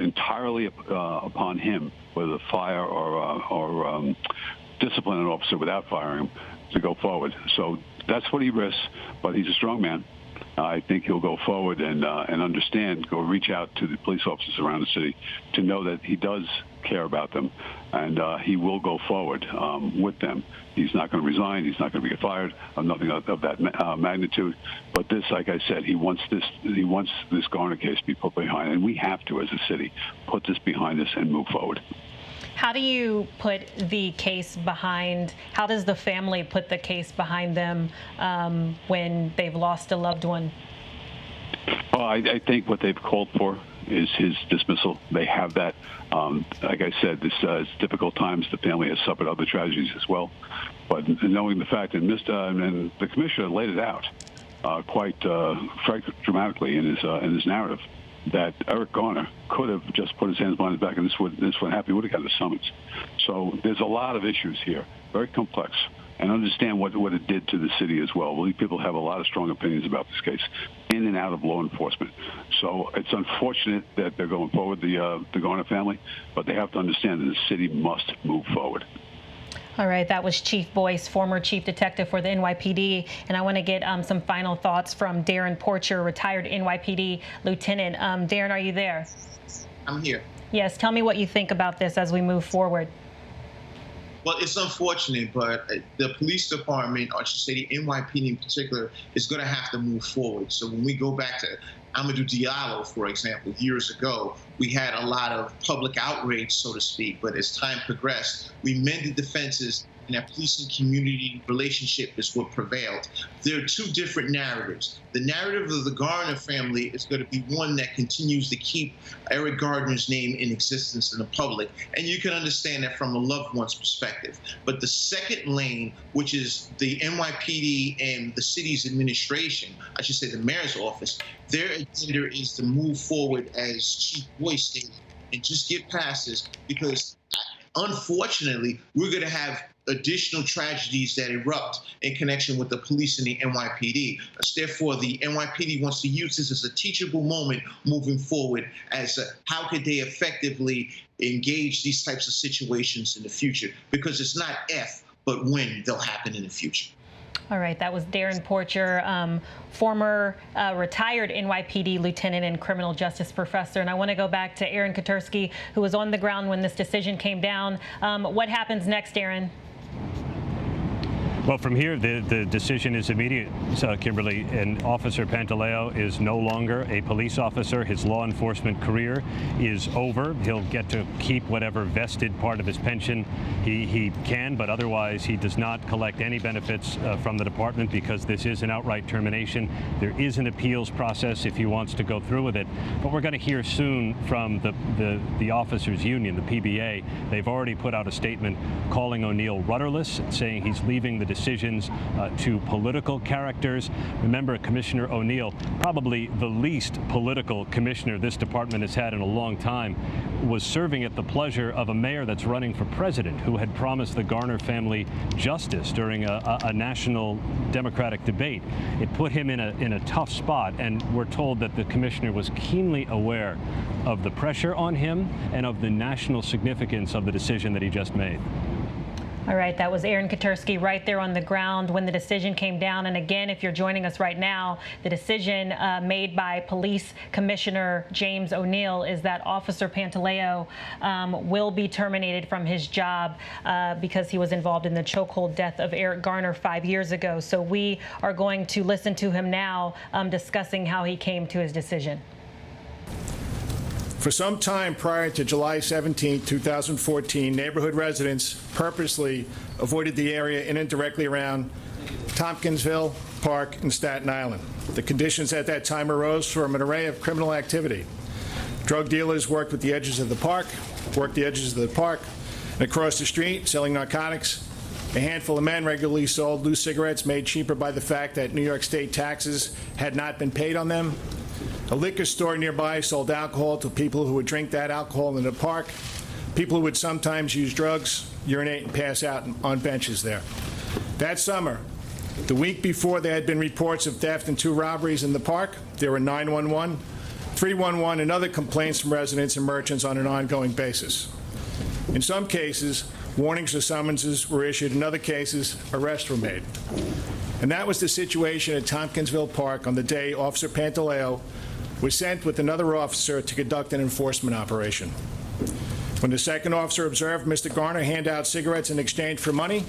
entirely upon him whether to fire or discipline an officer without firing him to go forward. So that's what he risks, but he's a strong man. I think he'll go forward and understand, go reach out to the police officers around the city to know that he does care about them, and he will go forward with them. He's not going to resign. He's not going to get fired. Nothing of that magnitude. But this, like I said, he wants this Garner case to be put behind, and we have to, as a city, put this behind us and move forward. How do you put the case behind, how does the family put the case behind them when they've lost a loved one? Well, I think what they've called for is his dismissal. They have that. Like I said, this is difficult times. The family has suffered other tragedies as well. But knowing the fact that and the commissioner laid it out quite dramatically in his narrative, that Eric Garner could have just put his hands behind his back and this would happen. He would have gotten a summons. So there's a lot of issues here, very complex, and understand what it did to the city as well. People have a lot of strong opinions about this case, in and out of law enforcement. So it's unfortunate that they're going forward, the Garner family, but they have to understand that the city must move forward. All right, that was Chief Boyce, former chief detective for the NYPD. And I want to get some final thoughts from Darren Porcher, retired NYPD lieutenant. Darren, are you there? I'm here. Yes, tell me what you think about this as we move forward. Well, it's unfortunate, but the police department, or I should say the NYPD in particular, is going to have to move forward. So when we go back to Amadou Diallo, for example, years ago, we had a lot of public outrage, so to speak. But as time progressed, we mended the fences, and that police and community relationship is what prevailed. There are two different narratives. The narrative of the Garner family is going to be one that continues to keep Eric Garner's name in existence in the public, and you can understand that from a loved one's perspective. But the second lane, which is the NYPD and the city's administration, I should say the mayor's office, their agenda is to move forward, as Chief Boyce stated, and just get past this, because unfortunately, we're going to have additional tragedies that erupt in connection with the police and the NYPD. Therefore, the NYPD wants to use this as a teachable moment moving forward as how could they effectively engage these types of situations in the future, because it's not if, but when they'll happen in the future. All right, that was Darren Porcher, former retired NYPD lieutenant and criminal justice professor. And I want to go back to Aaron Katursky, who was on the ground when this decision came down. What happens next, Aaron? Well, from here, the decision is immediate, Kimberly. And Officer Pantaleo is no longer a police officer. His law enforcement career is over. He'll get to keep whatever vested part of his pension he can, but otherwise he does not collect any benefits from the department, because this is an outright termination. There is an appeals process if he wants to go through with it. But we're going to hear soon from the officers union, the PBA. They've already put out a statement calling O'Neill rudderless, saying he's leaving the decisions to political characters. Remember, Commissioner O'Neill, probably the least political commissioner this department has had in a long time, was serving at the pleasure of a mayor that's running for president, who had promised the Garner family justice during a national Democratic debate. It put him in a tough spot, and we're told that the commissioner was keenly aware of the pressure on him and of the national significance of the decision that he just made. All right, that was Aaron Katursky right there on the ground when the decision came down. And again, if you're joining us right now, the decision made by Police Commissioner James O'Neill is that Officer Pantaleo will be terminated from his job because he was involved in the chokehold death of Eric Garner 5 years ago. So we are going to listen to him now discussing how he came to his decision. For some time prior to July 17, 2014, neighborhood residents purposely avoided the area in and directly around Tompkinsville Park and Staten Island. The conditions at that time arose from an array of criminal activity. Drug dealers worked with the edges of the park, and across the street, selling narcotics. A handful of men regularly sold loose cigarettes made cheaper by the fact that New York State taxes had not been paid on them. A liquor store nearby sold alcohol to people who would drink that alcohol in the park, people who would sometimes use drugs, urinate, and pass out on benches there. That summer, the week before there had been reports of theft and 2 robberies in the park, there were 911, 311, and other complaints from residents and merchants on an ongoing basis. In some cases, warnings or summonses were issued. In other cases, arrests were made. And that was the situation at Tompkinsville Park on the day Officer Pantaleo was sent with another officer to conduct an enforcement operation. When the second officer observed Mr. Garner hand out cigarettes in exchange for money,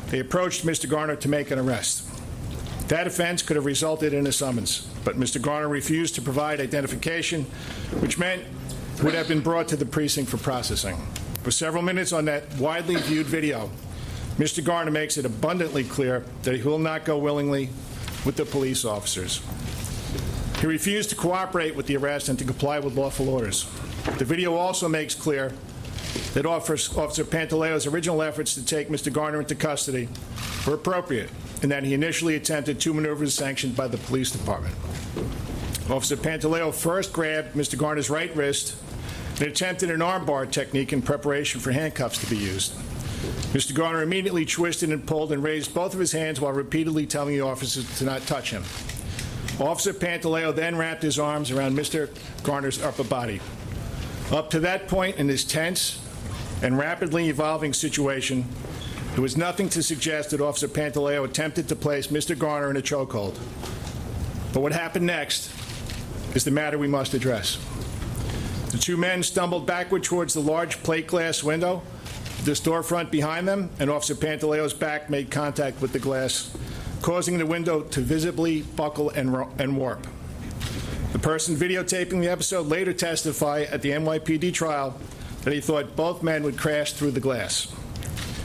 they approached Mr. Garner to make an arrest. That offense could have resulted in a summons, but Mr. Garner refused to provide identification, which meant he would have been brought to the precinct for processing. For several minutes on that widely viewed video, Mr. Garner makes it abundantly clear that he will not go willingly with the police officers. He refused to cooperate with the arrest and to comply with lawful orders. The video also makes clear that Officer Pantaleo's original efforts to take Mr. Garner into custody were appropriate, and that he initially attempted 2 maneuvers sanctioned by the police department. Officer Pantaleo first grabbed Mr. Garner's right wrist and attempted an armbar technique in preparation for handcuffs to be used. Mr. Garner immediately twisted and pulled and raised both of his hands while repeatedly telling the officers to not touch him. Officer Pantaleo then wrapped his arms around Mr. Garner's upper body. Up to that point in this tense and rapidly evolving situation, there was nothing to suggest that Officer Pantaleo attempted to place Mr. Garner in a chokehold. But what happened next is the matter we must address. The two men stumbled backward towards the large plate glass window, the storefront behind them, and Officer Pantaleo's back made contact with the glass, causing the window to visibly buckle and warp. The person videotaping the episode later testified at the NYPD trial that he thought both men would crash through the glass.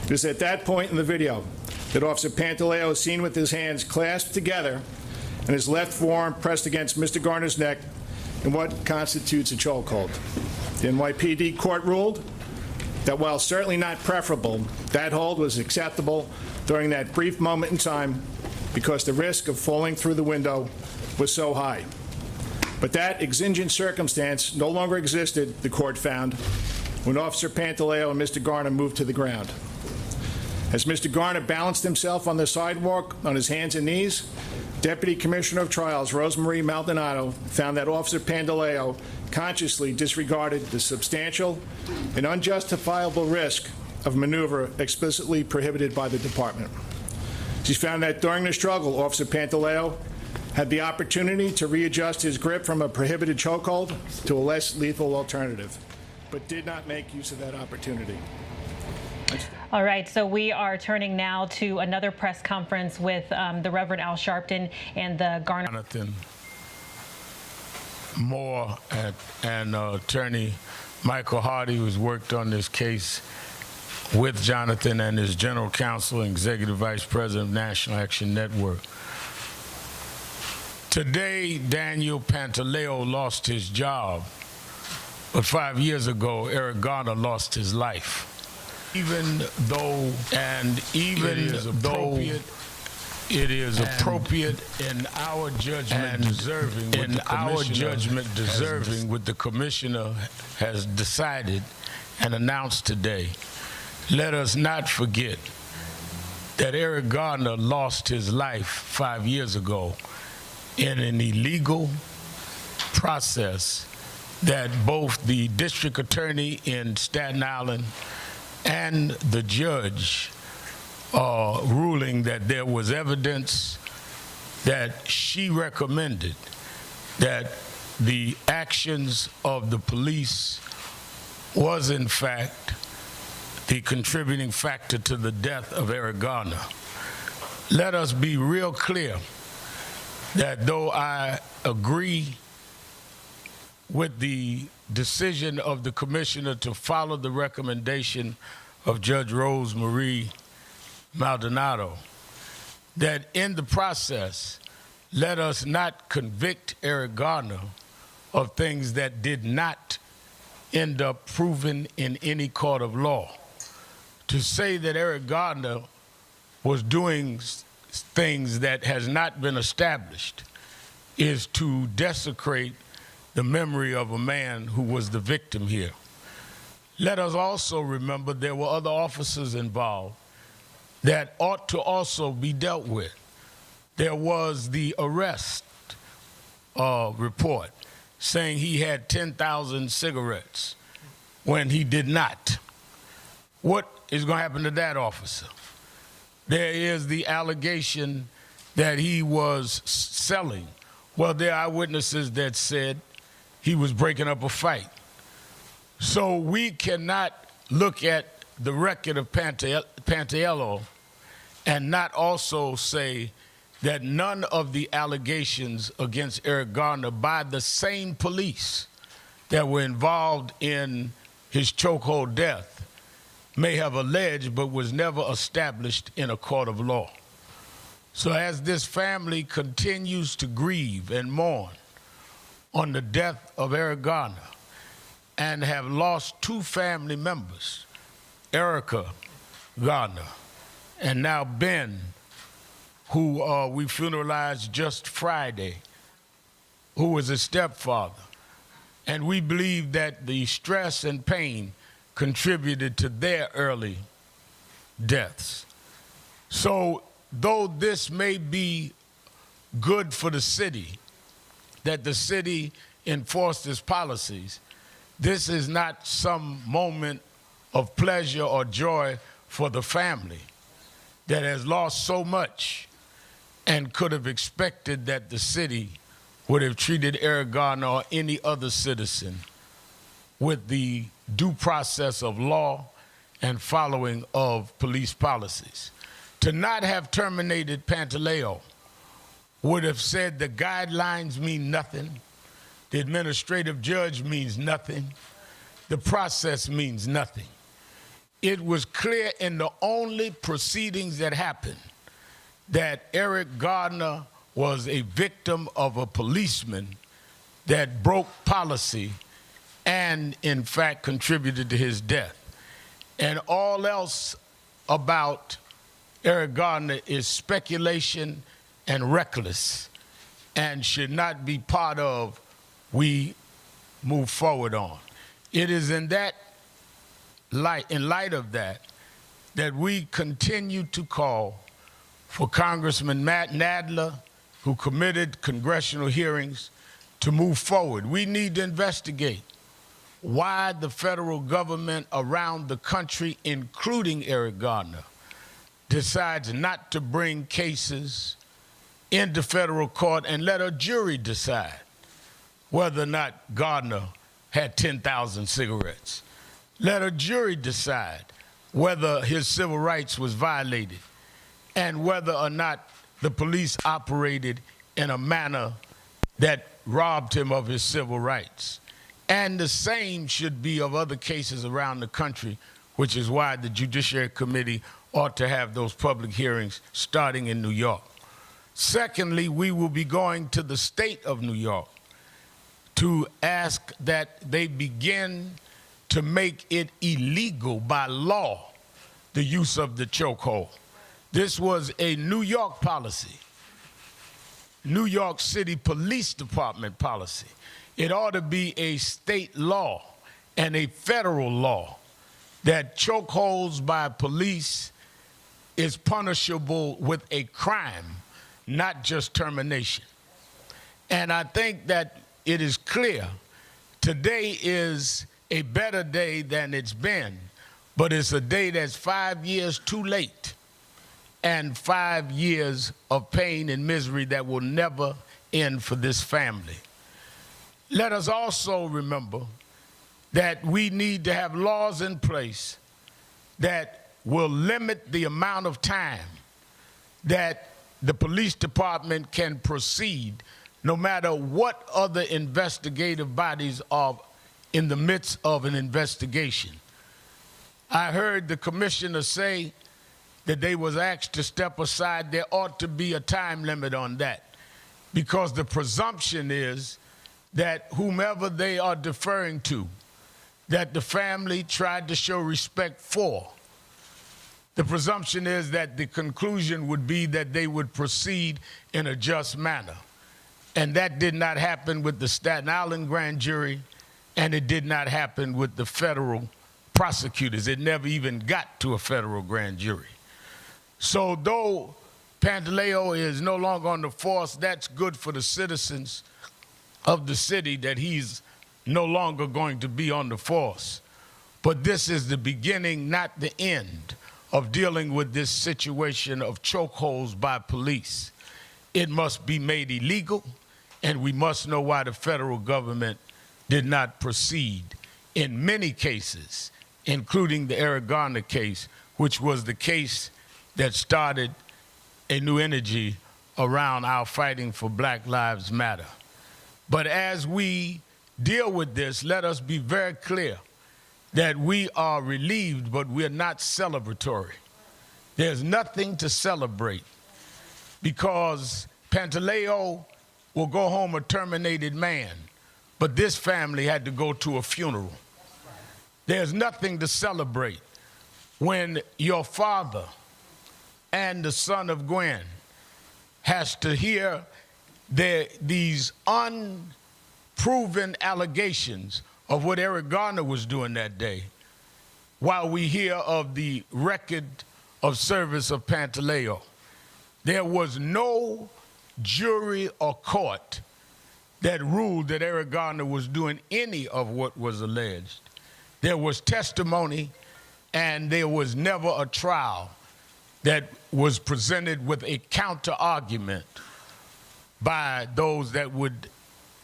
It is at that point in the video that Officer Pantaleo is seen with his hands clasped together and his left forearm pressed against Mr. Garner's neck in what constitutes a chokehold. The NYPD court ruled that while certainly not preferable, that hold was acceptable during that brief moment in time because the risk of falling through the window was so high. But that exigent circumstance no longer existed, the court found, when Officer Pantaleo and Mr. Garner moved to the ground. As Mr. Garner balanced himself on the sidewalk on his hands and knees, Deputy Commissioner of Trials Rosemarie Maldonado found that Officer Pantaleo consciously disregarded the substantial and unjustifiable risk of maneuver explicitly prohibited by the department. She found that during the struggle, Officer Pantaleo had the opportunity to readjust his grip from a prohibited chokehold to a less lethal alternative, but did not make use of that opportunity. All right, so we are turning now to another press conference with the Reverend Al Sharpton and the Garner. Jonathan Moore and attorney Michael Hardy, who's worked on this case with Jonathan, and his general counsel and executive vice president of National Action Network. Today, Daniel Pantaleo lost his job, but 5 years ago, Eric Garner lost his life. Even though it is appropriate in our judgment deserving what the commissioner has decided and announced today, let us not forget that Eric Garner lost his life 5 years ago in an illegal process that both the district attorney in Staten Island and the judge ruling that there was evidence that she recommended that the actions of the police was in fact the contributing factor to the death of Eric Garner. Let us be real clear that though I agree with the decision of the commissioner to follow the recommendation of Judge Rosemarie Maldonado, that in the process, let us not convict Eric Garner of things that did not end up proven in any court of law. To say that Eric Garner was doing things that has not been established is to desecrate the memory of a man who was the victim here. Let us also remember there were other officers involved that ought to also be dealt with. There was the arrest report saying he had 10,000 cigarettes when he did not. What is going to happen to that officer? There is the allegation that he was selling. Well, there are eyewitnesses that said he was breaking up a fight. So we cannot look at the record of Pantaleo and not also say that none of the allegations against Eric Garner by the same police that were involved in his chokehold death may have alleged but was never established in a court of law. So as this family continues to grieve and mourn on the death of Eric Garner and have lost two family members, Erica Garner and now Ben, who we funeralized just Friday, who was a stepfather. And we believe that the stress and pain contributed to their early deaths. So though this may be good for the city, that the city enforced its policies, this is not some moment of pleasure or joy for the family that has lost so much and could have expected that the city would have treated Eric Garner or any other citizen with the due process of law and following of police policies. To not have terminated Pantaleo would have said the guidelines mean nothing, the administrative judge means nothing, the process means nothing. It was clear in the only proceedings that happened that Eric Garner was a victim of a policeman that broke policy and, in fact, contributed to his death. And all else about Eric Garner is speculation and reckless and should not be part of we move forward on. It is in that light, in light of that, that we continue to call for Congressman Matt Nadler, who committed congressional hearings, to move forward. We need to investigate why the federal government around the country, including Eric Garner, decides not to bring cases into federal court and let a jury decide whether or not Garner had 10,000 cigarettes. Let a jury decide whether his civil rights was violated and whether or not the police operated in a manner that robbed him of his civil rights. And the same should be of other cases around the country, which is why the Judiciary Committee ought to have those public hearings starting in New York. Secondly, we will be going to the state of New York to ask that they begin to make it illegal by law, the use of the chokehold. This was a New York policy, New York City Police Department policy. It ought to be a state law and a federal law that chokeholds by police is punishable with a crime, not just termination. And I think that it is clear today is a better day than it's been, but it's a day that's 5 years too late and 5 years of pain and misery that will never end for this family. Let us also remember that we need to have laws in place that will limit the amount of time that the police department can proceed, no matter what other investigative bodies are in the midst of an investigation. I heard the commissioner say that they was asked to step aside. There ought to be a time limit on that, because the presumption is that whomever they are deferring to, that the family tried to show respect for, the presumption is that the conclusion would be that they would proceed in a just manner. And that did not happen with the Staten Island grand jury, and it did not happen with the federal prosecutors. It never even got to a federal grand jury. So though Pantaleo is no longer on the force, that's good for the citizens of the city that he's no longer going to be on the force. But this is the beginning, not the end, of dealing with this situation of chokeholds by police. it must be made illegal, and we must know why the federal government did not proceed in many cases, including the Eric Garner case, which was the case that started a new energy around our fighting for Black Lives Matter. But as we deal with this, let us be very clear that we are relieved, but we're not celebratory. There's nothing to celebrate, because Pantaleo will go home a terminated man, but this family had to go to a funeral. There's nothing to celebrate when your father and the son of Gwen has to hear these unproven allegations of what Eric Garner was doing that day, while we hear of the record of service of Pantaleo. There was no jury or court that ruled that Eric Garner was doing any of what was alleged. There was testimony, and there was never a trial that was presented with a counter-argument by those that would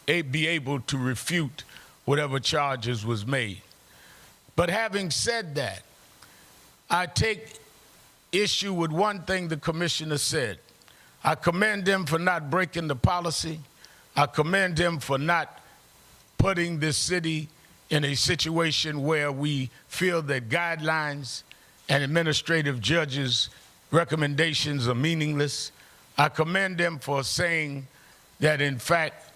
be able to refute whatever charges was made. But having said that, I take issue with one thing the commissioner said. I commend him for not breaking the policy. I commend him for not putting this city in a situation where we feel that guidelines and administrative judges' recommendations are meaningless. I commend him for saying that, in fact,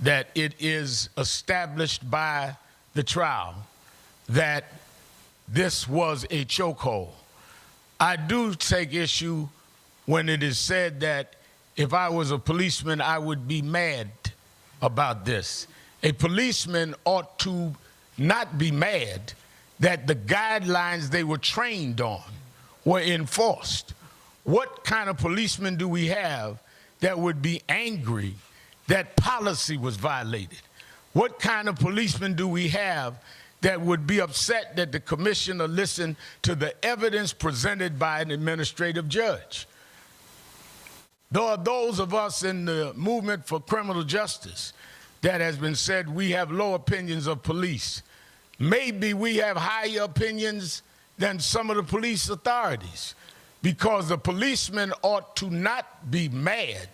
that it is established by the trial that this was a chokehold. I do take issue when it is said that if I was a policeman, I would be mad about this. A policeman ought to not be mad that the guidelines they were trained on were enforced. What kind of policeman do we have that would be angry that policy was violated? What kind of policeman do we have that would be upset that the commissioner listened to the evidence presented by an administrative judge? There are those of us in the movement for criminal justice that has been said we have low opinions of police. Maybe we have higher opinions than some of the police authorities, because the policemen ought to not be mad.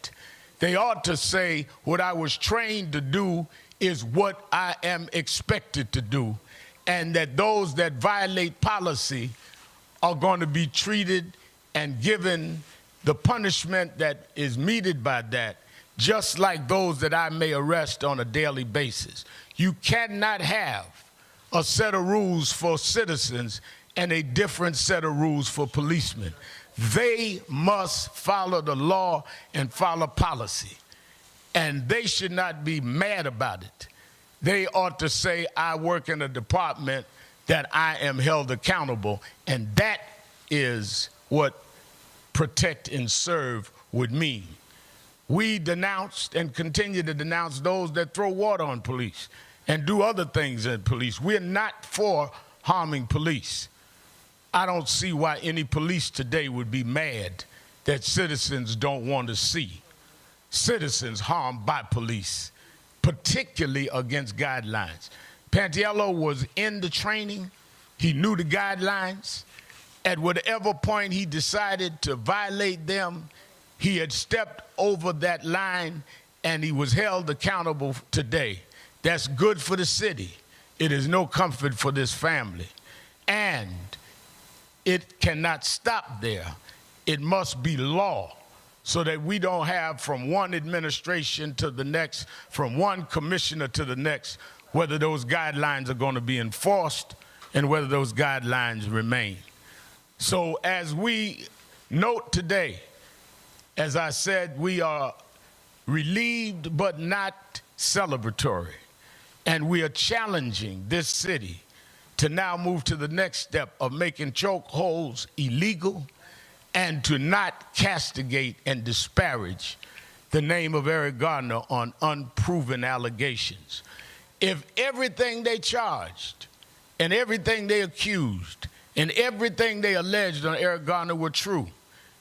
They ought to say, what I was trained to do is what I am expected to do, and that those that violate policy are going to be treated and given the punishment that is meted by that, just like those that I may arrest on a daily basis. You cannot have a set of rules for citizens and a different set of rules for policemen. They must follow the law and follow policy, and they should not be mad about it. They ought to say, I work in a department that I am held accountable, and that is what protect and serve would mean. We denounced and continue to denounce those that throw water on police and do other things in police. We're not for harming police. I don't see why any police today would be mad that citizens don't want to see citizens harmed by police, particularly against guidelines. Pantaleo was in the training. He knew the guidelines. At whatever point he decided to violate them, he had stepped over that line, and he was held accountable today. That's good for the city. It is no comfort for this family. And it cannot stop there. It must be law, so that we don't have from one administration to the next, from one commissioner to the next, whether those guidelines are going to be enforced and whether those guidelines remain. So as we note today, as I said, we are relieved but not celebratory. And we are challenging this city to now move to the next step of making chokeholds illegal and to not castigate and disparage the name of Eric Garner on unproven allegations. If everything they charged and everything they accused and everything they alleged on Eric Garner were true,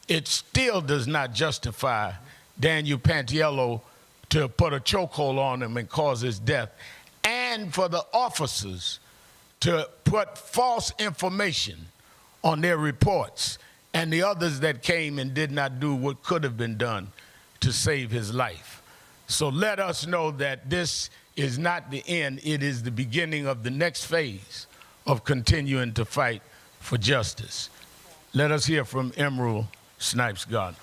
it still does not justify Daniel Pantiello to put a chokehold on him and cause his death, and for the officers to put false information on their reports, and the others that came and did not do what could have been done to save his life. So let us know that this is not the end, it is the beginning of the next phase of continuing to fight for justice. Let us hear from Emerald Snipes Garner.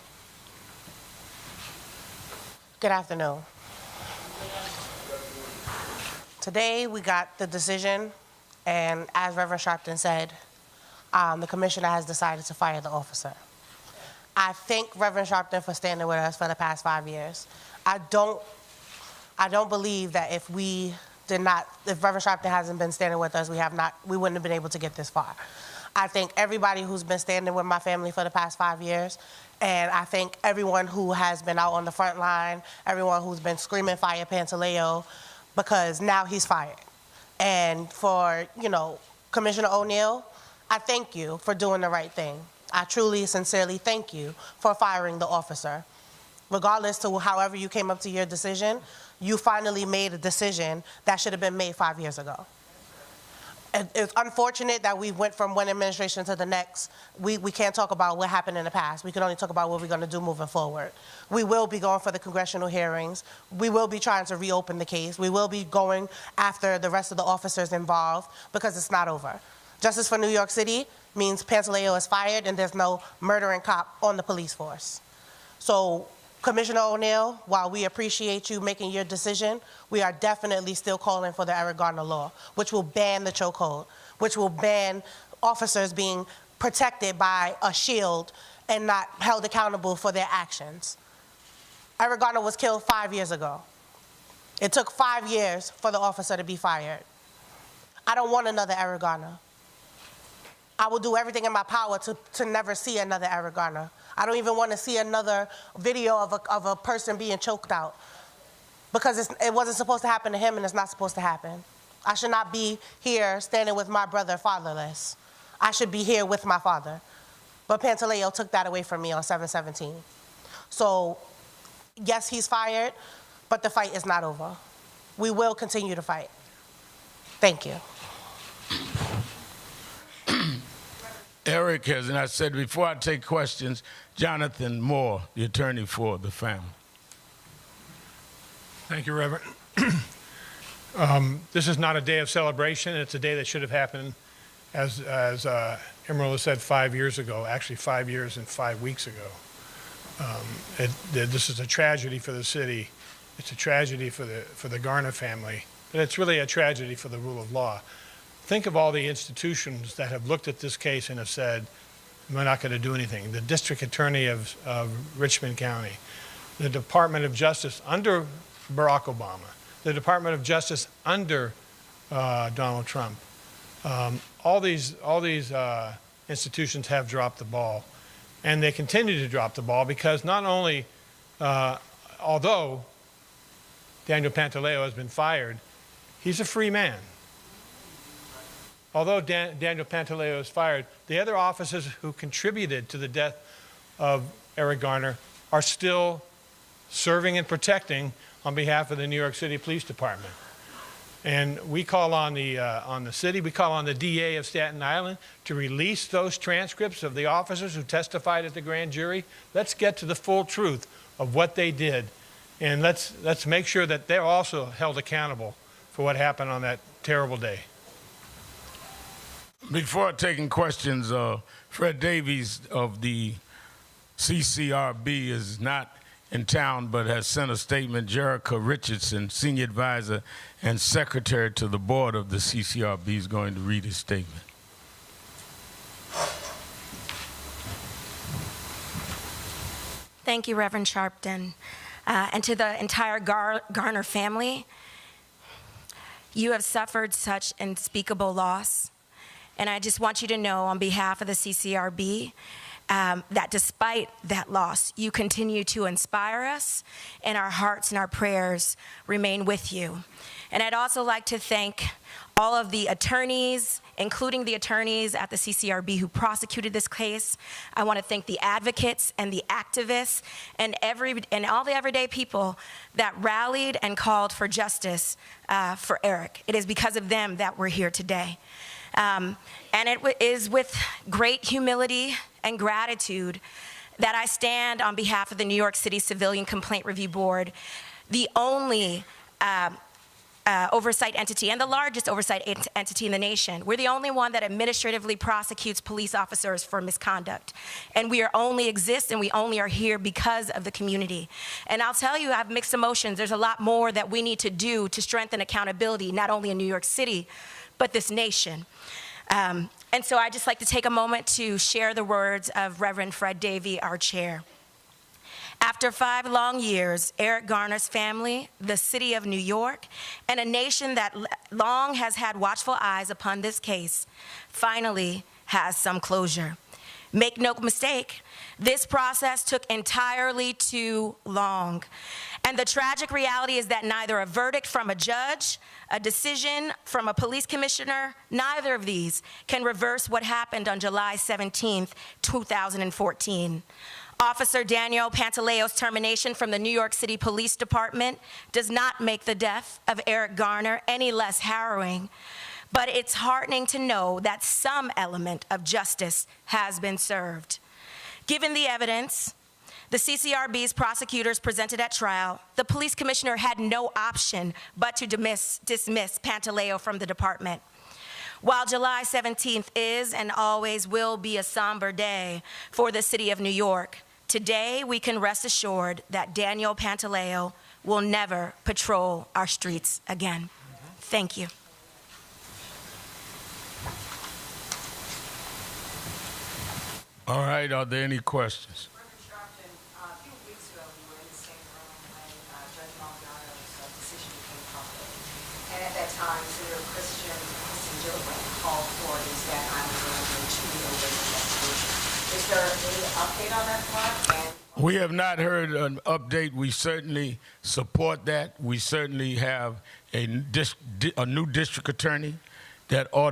Good afternoon. Today we got the decision, and as Reverend Sharpton said, the commissioner has decided to fire the officer. I thank Reverend Sharpton for standing with us for the past 5 years. I don't believe that if Reverend Sharpton hasn't been standing with us, we wouldn't have been able to get this far. I thank everybody who's been standing with my family for the past 5 years, and I thank everyone who has been out on the front line, everyone who's been screaming fire Pantaleo, because now he's fired. And for, Commissioner O'Neill, I thank you for doing the right thing. I truly, sincerely thank you for firing the officer. Regardless to however you came up to your decision, you finally made a decision that should have been made 5 years ago. It's unfortunate that we went from one administration to the next. We can't talk about what happened in the past. We can only talk about what we're going to do moving forward. We will be going for the congressional hearings. We will be trying to reopen the case. We will be going after the rest of the officers involved because it's not over. Justice for New York City means Pantaleo is fired and there's no murdering cop on the police force. So, Commissioner O'Neill, while we appreciate you making your decision, we are definitely still calling for the Eric Garner law, which will ban the chokehold, which will ban officers being protected by a shield and not held accountable for their actions. Eric Garner was killed 5 years ago. It took 5 years for the officer to be fired. I don't want another Eric Garner. I will do everything in my power to never see another Eric Garner. I don't even want to see another video of a person being choked out because it wasn't supposed to happen to him and it's not supposed to happen. I should not be here standing with my brother fatherless. I should be here with my father. But Pantaleo took that away from me on 7/17. So, yes, he's fired, but the fight is not over. We will continue to fight. Thank you. Eric has, and I said before I take questions, Jonathan Moore, the attorney for the family. Thank you, Reverend. This is not a day of celebration. It's a day that should have happened, as Emerald has said, 5 years ago, actually 5 years and 5 weeks ago. This is a tragedy for the city. It's a tragedy for the Garner family, but it's really a tragedy for the rule of law. Think of all the institutions that have looked at this case and have said, we're not going to do anything. The district attorney of Richmond County, the Department of Justice under Barack Obama, the Department of Justice under Donald Trump. All these institutions have dropped the ball, and they continue to drop the ball because not only, although Daniel Pantaleo has been fired, he's a free man. Although Daniel Pantaleo is fired, the other officers who contributed to the death of Eric Garner are still serving and protecting on behalf of the New York City Police Department. And we call on the city, we call on the DA of Staten Island to release those transcripts of the officers who testified at the grand jury. Let's get to the full truth of what they did. And let's make sure that they're also held accountable for what happened on that terrible day. Before taking questions, Fred Davies of the CCRB is not in town but has sent a statement. Jerica Richardson, Senior Advisor and Secretary to the Board of the CCRB, is going to read his statement. Thank you, Reverend Sharpton. And to the entire Garner family, you have suffered such unspeakable loss. And I just want you to know on behalf of the CCRB that despite that loss, you continue to inspire us, and our hearts and our prayers remain with you. And I'd also like to thank all of the attorneys, including the attorneys at the CCRB who prosecuted this case. I want to thank the advocates and the activists and all the everyday people that rallied and called for justice for Eric. It is because of them that we're here today. And it is with great humility and gratitude that I stand on behalf of the New York City Civilian Complaint Review Board, the only oversight entity and the largest oversight entity in the nation. We're the only one that administratively prosecutes police officers for misconduct. And we only exist and we only are here because of the community. And I'll tell you, I have mixed emotions. There's a lot more that we need to do to strengthen accountability, not only in New York City, but this nation. And so I'd just like to take a moment to share the words of Reverend Fred Davey, our chair. After 5 long years, Eric Garner's family, the city of New York, and a nation that long has had watchful eyes upon this case, finally has some closure. Make no mistake, this process took entirely too long. And the tragic reality is that neither a verdict from a judge, a decision from a police commissioner, neither of these can reverse what happened on July 17th, 2014. Officer Daniel Pantaleo's termination from the New York City Police Department does not make the death of Eric Garner any less harrowing, but it's heartening to know that some element of justice has been served. Given the evidence, the CCRB's prosecutors presented at trial, the police commissioner had no option but to dismiss Pantaleo from the department. While July 17th is and always will be a somber day for the city of New York, today we can rest assured that Daniel Pantaleo will never patrol our streets again. Thank you. All right, are there any questions? And at that time, Senator Christian Gillibrand called for his death island to be over investigation. Is there any update on that front? We have not heard an update. We certainly support that. We certainly have a new district attorney that ought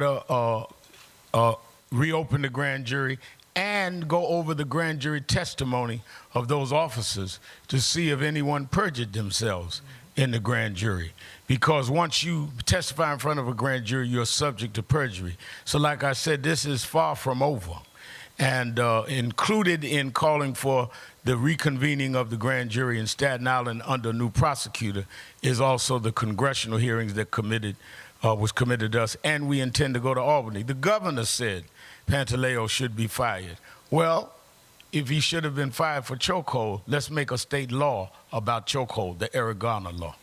to reopen the grand jury and go over the grand jury testimony of those officers to see if anyone perjured themselves in the grand jury. Because once you testify in front of a grand jury, you're subject to perjury. So like I said, this is far from over. And included in calling for the reconvening of the grand jury in Staten Island under a new prosecutor is also the congressional hearings that was committed to us, and we intend to go to Albany. The governor said Pantaleo should be fired. Well, if he should have been fired for chokehold, let's make a state law about chokehold, the Eric Garner law.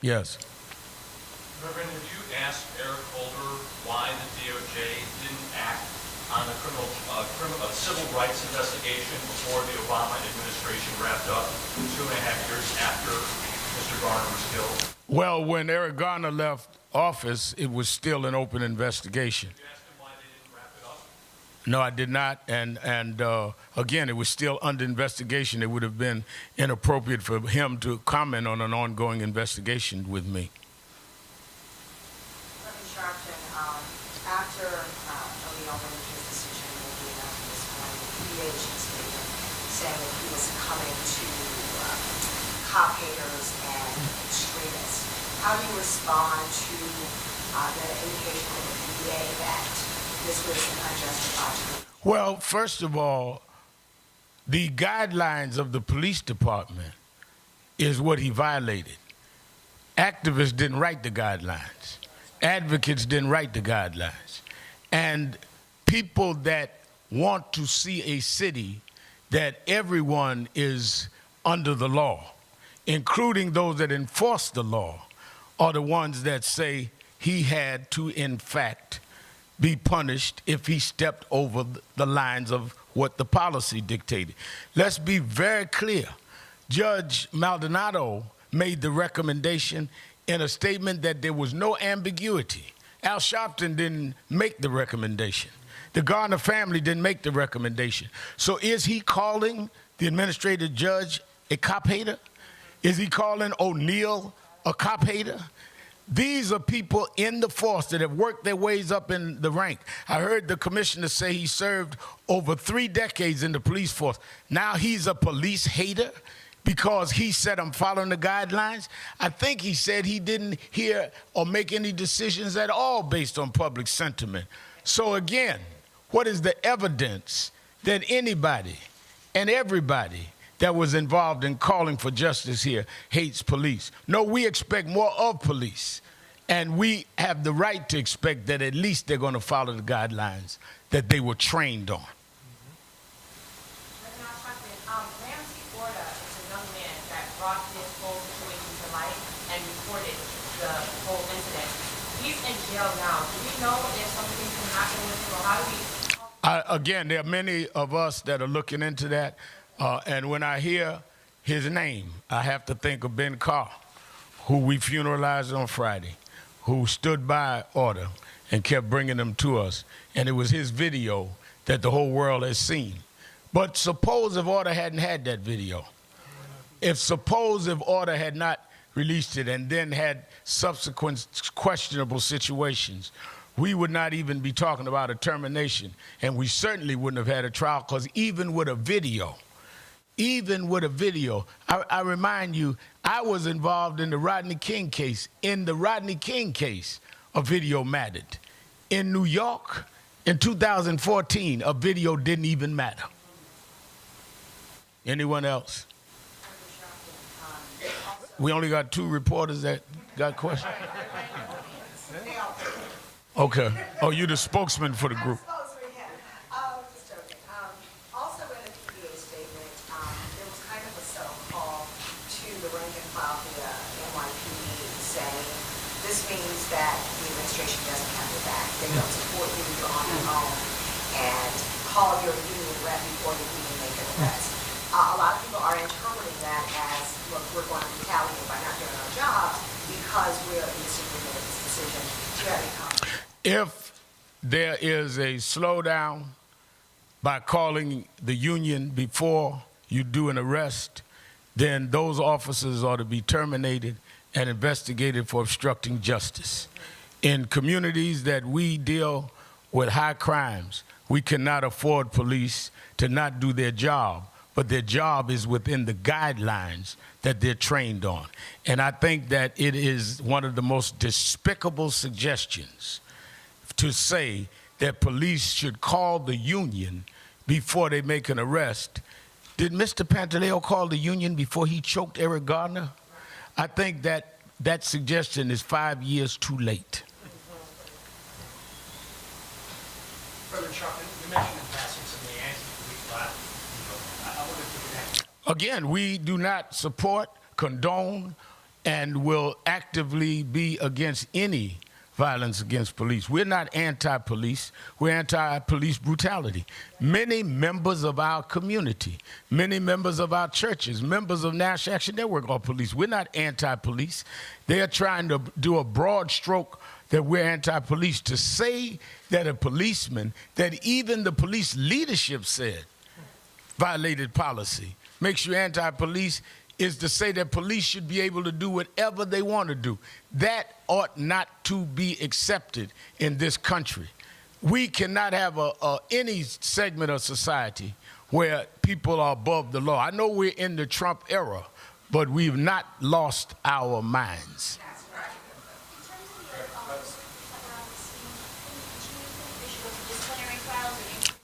Yes. Reverend, have you asked Eric Holder why the DOJ didn't act on a civil rights investigation before the Obama administration wrapped up 2.5 years after Mr. Garner was killed? Well, when Eric Garner left office, it was still an open investigation. Did you ask him why they didn't wrap it up? No, I did not. And again, it was still under investigation. It would have been inappropriate for him to comment on an ongoing investigation with me. Reverend Sharpton, after O'Neill made his decision in the this morning, he issued a statement saying that he was coming to cop haters and extremists. How do you respond to the indication from the PBA that this was an unjustified? Well, first of all, the guidelines of the police department is what he violated. Activists didn't write the guidelines. Advocates didn't write the guidelines. And people that want to see a city that everyone is under the law, including those that enforce the law, are the ones that say he had to, in fact, be punished if he stepped over the lines of what the policy dictated. Let's be very clear. Judge Maldonado made the recommendation in a statement that there was no ambiguity. Al Sharpton didn't make the recommendation. The Garner family didn't make the recommendation. So is he calling the administrative judge a cop hater? Is he calling O'Neill a cop hater? These are people in the force that have worked their ways up in the rank. I heard the commissioner say he served over 3 decades in the police force. Now he's a police hater because he said, I'm following the guidelines. I think he said he didn't hear or make any decisions at all based on public sentiment. So again, what is the evidence that anybody and everybody that was involved in calling for justice here hates police? No, we expect more of police. And we have the right to expect that at least they're going to follow the guidelines that they were trained on. Ramsey Orta is a young man that brought this whole situation to light and reported the whole incident. He's in jail now. Do we know if something can happen with him, or how do we... Again, there are many of us that are looking into that. And when I hear his name, I have to think of Ben Carr, who we funeralized on Friday, who stood by Orta and kept bringing them to us. And it was his video that the whole world has seen. But suppose if Orta hadn't had that video, suppose if Orta had not released it and then had subsequent questionable situations, we would not even be talking about a termination. And we certainly wouldn't have had a trial, because even with a video, I remind you, I was involved in the Rodney King case. In the Rodney King case, a video mattered. In New York, in 2014, a video didn't even matter. Anyone else? We only got 2 reporters that got questions. Okay. Oh, you're the spokesman for the group. Also in the PDA statement, there was kind of a subtle call to the rank and file for the NYPD saying this means that the administration doesn't have your back. They don't support you, you're on your own, and call your union rep before the union make an arrest. A lot of people are interpreting that as, look, we're going to retaliate by not doing our jobs because we're in disagreement with this decision. Do you have any comments? If there is a slowdown by calling the union before you do an arrest, then those officers ought to be terminated and investigated for obstructing justice. In communities that we deal with high crimes, we cannot afford police to not do their job, but their job is within the guidelines that they're trained on. And I think that it is one of the most despicable suggestions to say that police should call the union before they make an arrest. Did Mr. Pantaleo call the union before he choked Eric Garner? I think that that suggestion is 5 years too late. Brother Chuck, you mentioned in passing some of the anti-police violence. I wonder if you could Again, we do not support, condone, and will actively be against any violence against police. We're not anti-police. We're anti-police brutality. Many members of our community, many members of our churches, members of National Action Network are police. We're not anti-police. They're trying to do a broad stroke that we're anti-police. To say that a policeman, that even the police leadership said violated policy, makes you anti-police, is to say that police should be able to do whatever they want to do. That ought not to be accepted in this country. We cannot have any segment of society where people are above the law. I know we're in the Trump era, but we've not lost our minds.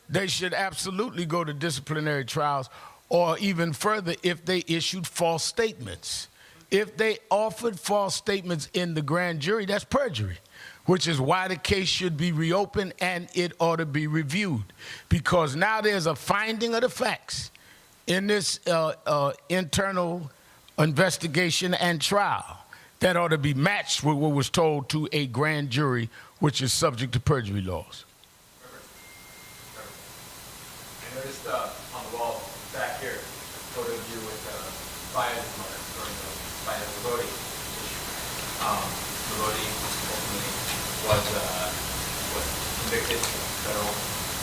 They should absolutely go to disciplinary trials, or even further, if they issued false statements. If they offered false statements in the grand jury, that's perjury, which is why the case should be reopened and it ought to be reviewed. Because now there's a finding of the facts in this internal investigation and trial that ought to be matched with what was told to a grand jury, which is subject to perjury laws. I noticed on the wall back here, a photo of you with Baya's mother during the Baya's Lodi issue. Lodi ultimately was convicted, federal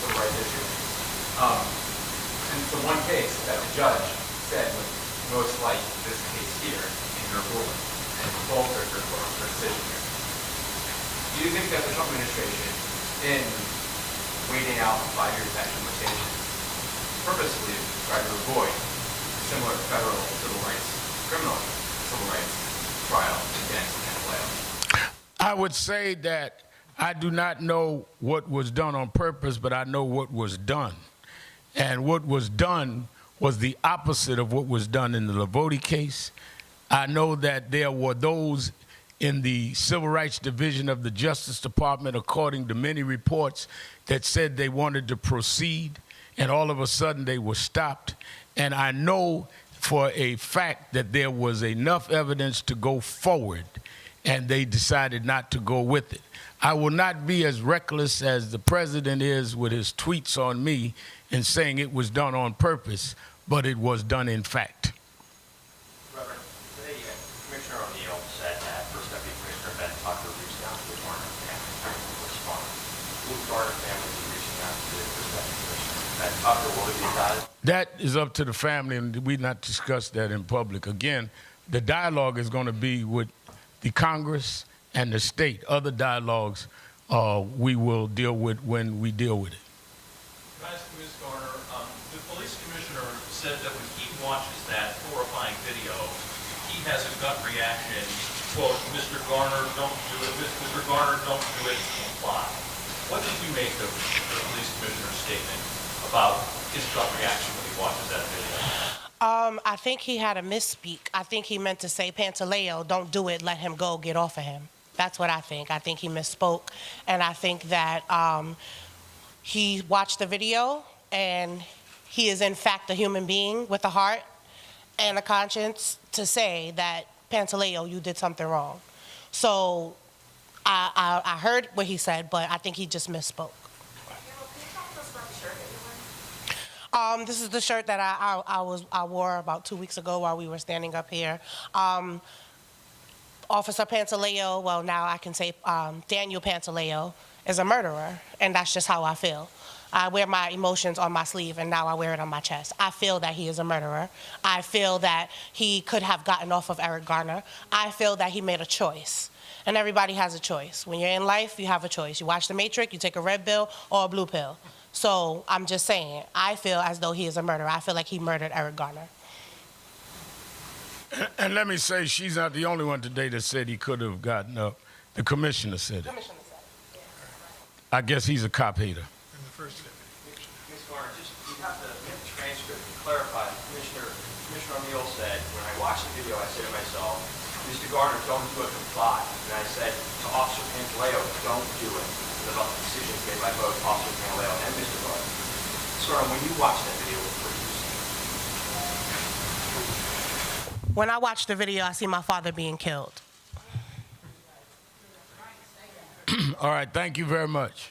civil rights issue. And the one case that the judge said was most like this case here in your ruling, and both are for decision here. Do you think that the Trump administration, in waiting out 5 years of implementation, purposely tried to avoid a similar federal criminal civil rights trial against Pantaleo? I would say that I do not know what was done on purpose, but I know what was done. And what was done was the opposite of what was done in the Lavoti case. I know that there were those in the Civil Rights Division of the Justice Department, according to many reports, that said they wanted to proceed, and all of a sudden they were stopped. And I know for a fact that there was enough evidence to go forward, and they decided not to go with it. I will not be as reckless as the president is with his tweets on me in saying it was done on purpose, but it was done in fact. Reverend, today Commissioner O'Neill said that First Deputy Commissioner Ben Tucker reached out to the Garner family to respond. Will the Garner family be reaching out to the First Deputy Commissioner Ben Tucker? Will it be decided? That is up to the family, and we not discuss that in public. Again, the dialogue is going to be with the Congress and the state. Other dialogues we will deal with when we deal with it. Can I ask Ms. Garner, the police commissioner said that when he watches that horrifying video, he has a gut reaction, quote, Mr. Garner, don't do it, Mr. Garner, don't do it, comply. What did you make of the police commissioner's statement about his gut reaction when he watches that video? I think he had a misspeak. I think he meant to say, Pantaleo, don't do it, let him go, get off of him. That's what I think. I think he misspoke, and I think that he watched the video, and he is in fact a human being with a heart and a conscience to say that, Pantaleo, you did something wrong. So I heard what he said, but I think he just misspoke. This is the shirt that I wore about 2 weeks ago while we were standing up here. Officer Pantaleo, well, now I can say Daniel Pantaleo is a murderer, and that's just how I feel. I wear my emotions on my sleeve, and now I wear it on my chest. I feel that he is a murderer. I feel that he could have gotten off of Eric Garner. I feel that he made a choice, and everybody has a choice. When you're in life, you have a choice. You watch The Matrix, you take a red pill or a blue pill. So I'm just saying, I feel as though he is a murderer. I feel like he murdered Eric Garner. And let me say, she's not the only one today that said he could have gotten up. The commissioner said it. I guess he's a cop hater. Ms. Garner, you have the transcript to clarify. Commissioner O'Neill said, when I watched the video, I said to myself, Mr. Garner, don't do it, comply. And I said to Officer Pantaleo, don't do it. About the decisions made by both Officer Pantaleo and Mr. Garner. Sir, when you watched that video, what did you see? When I watched the video, I see my father being killed. All right, thank you very much.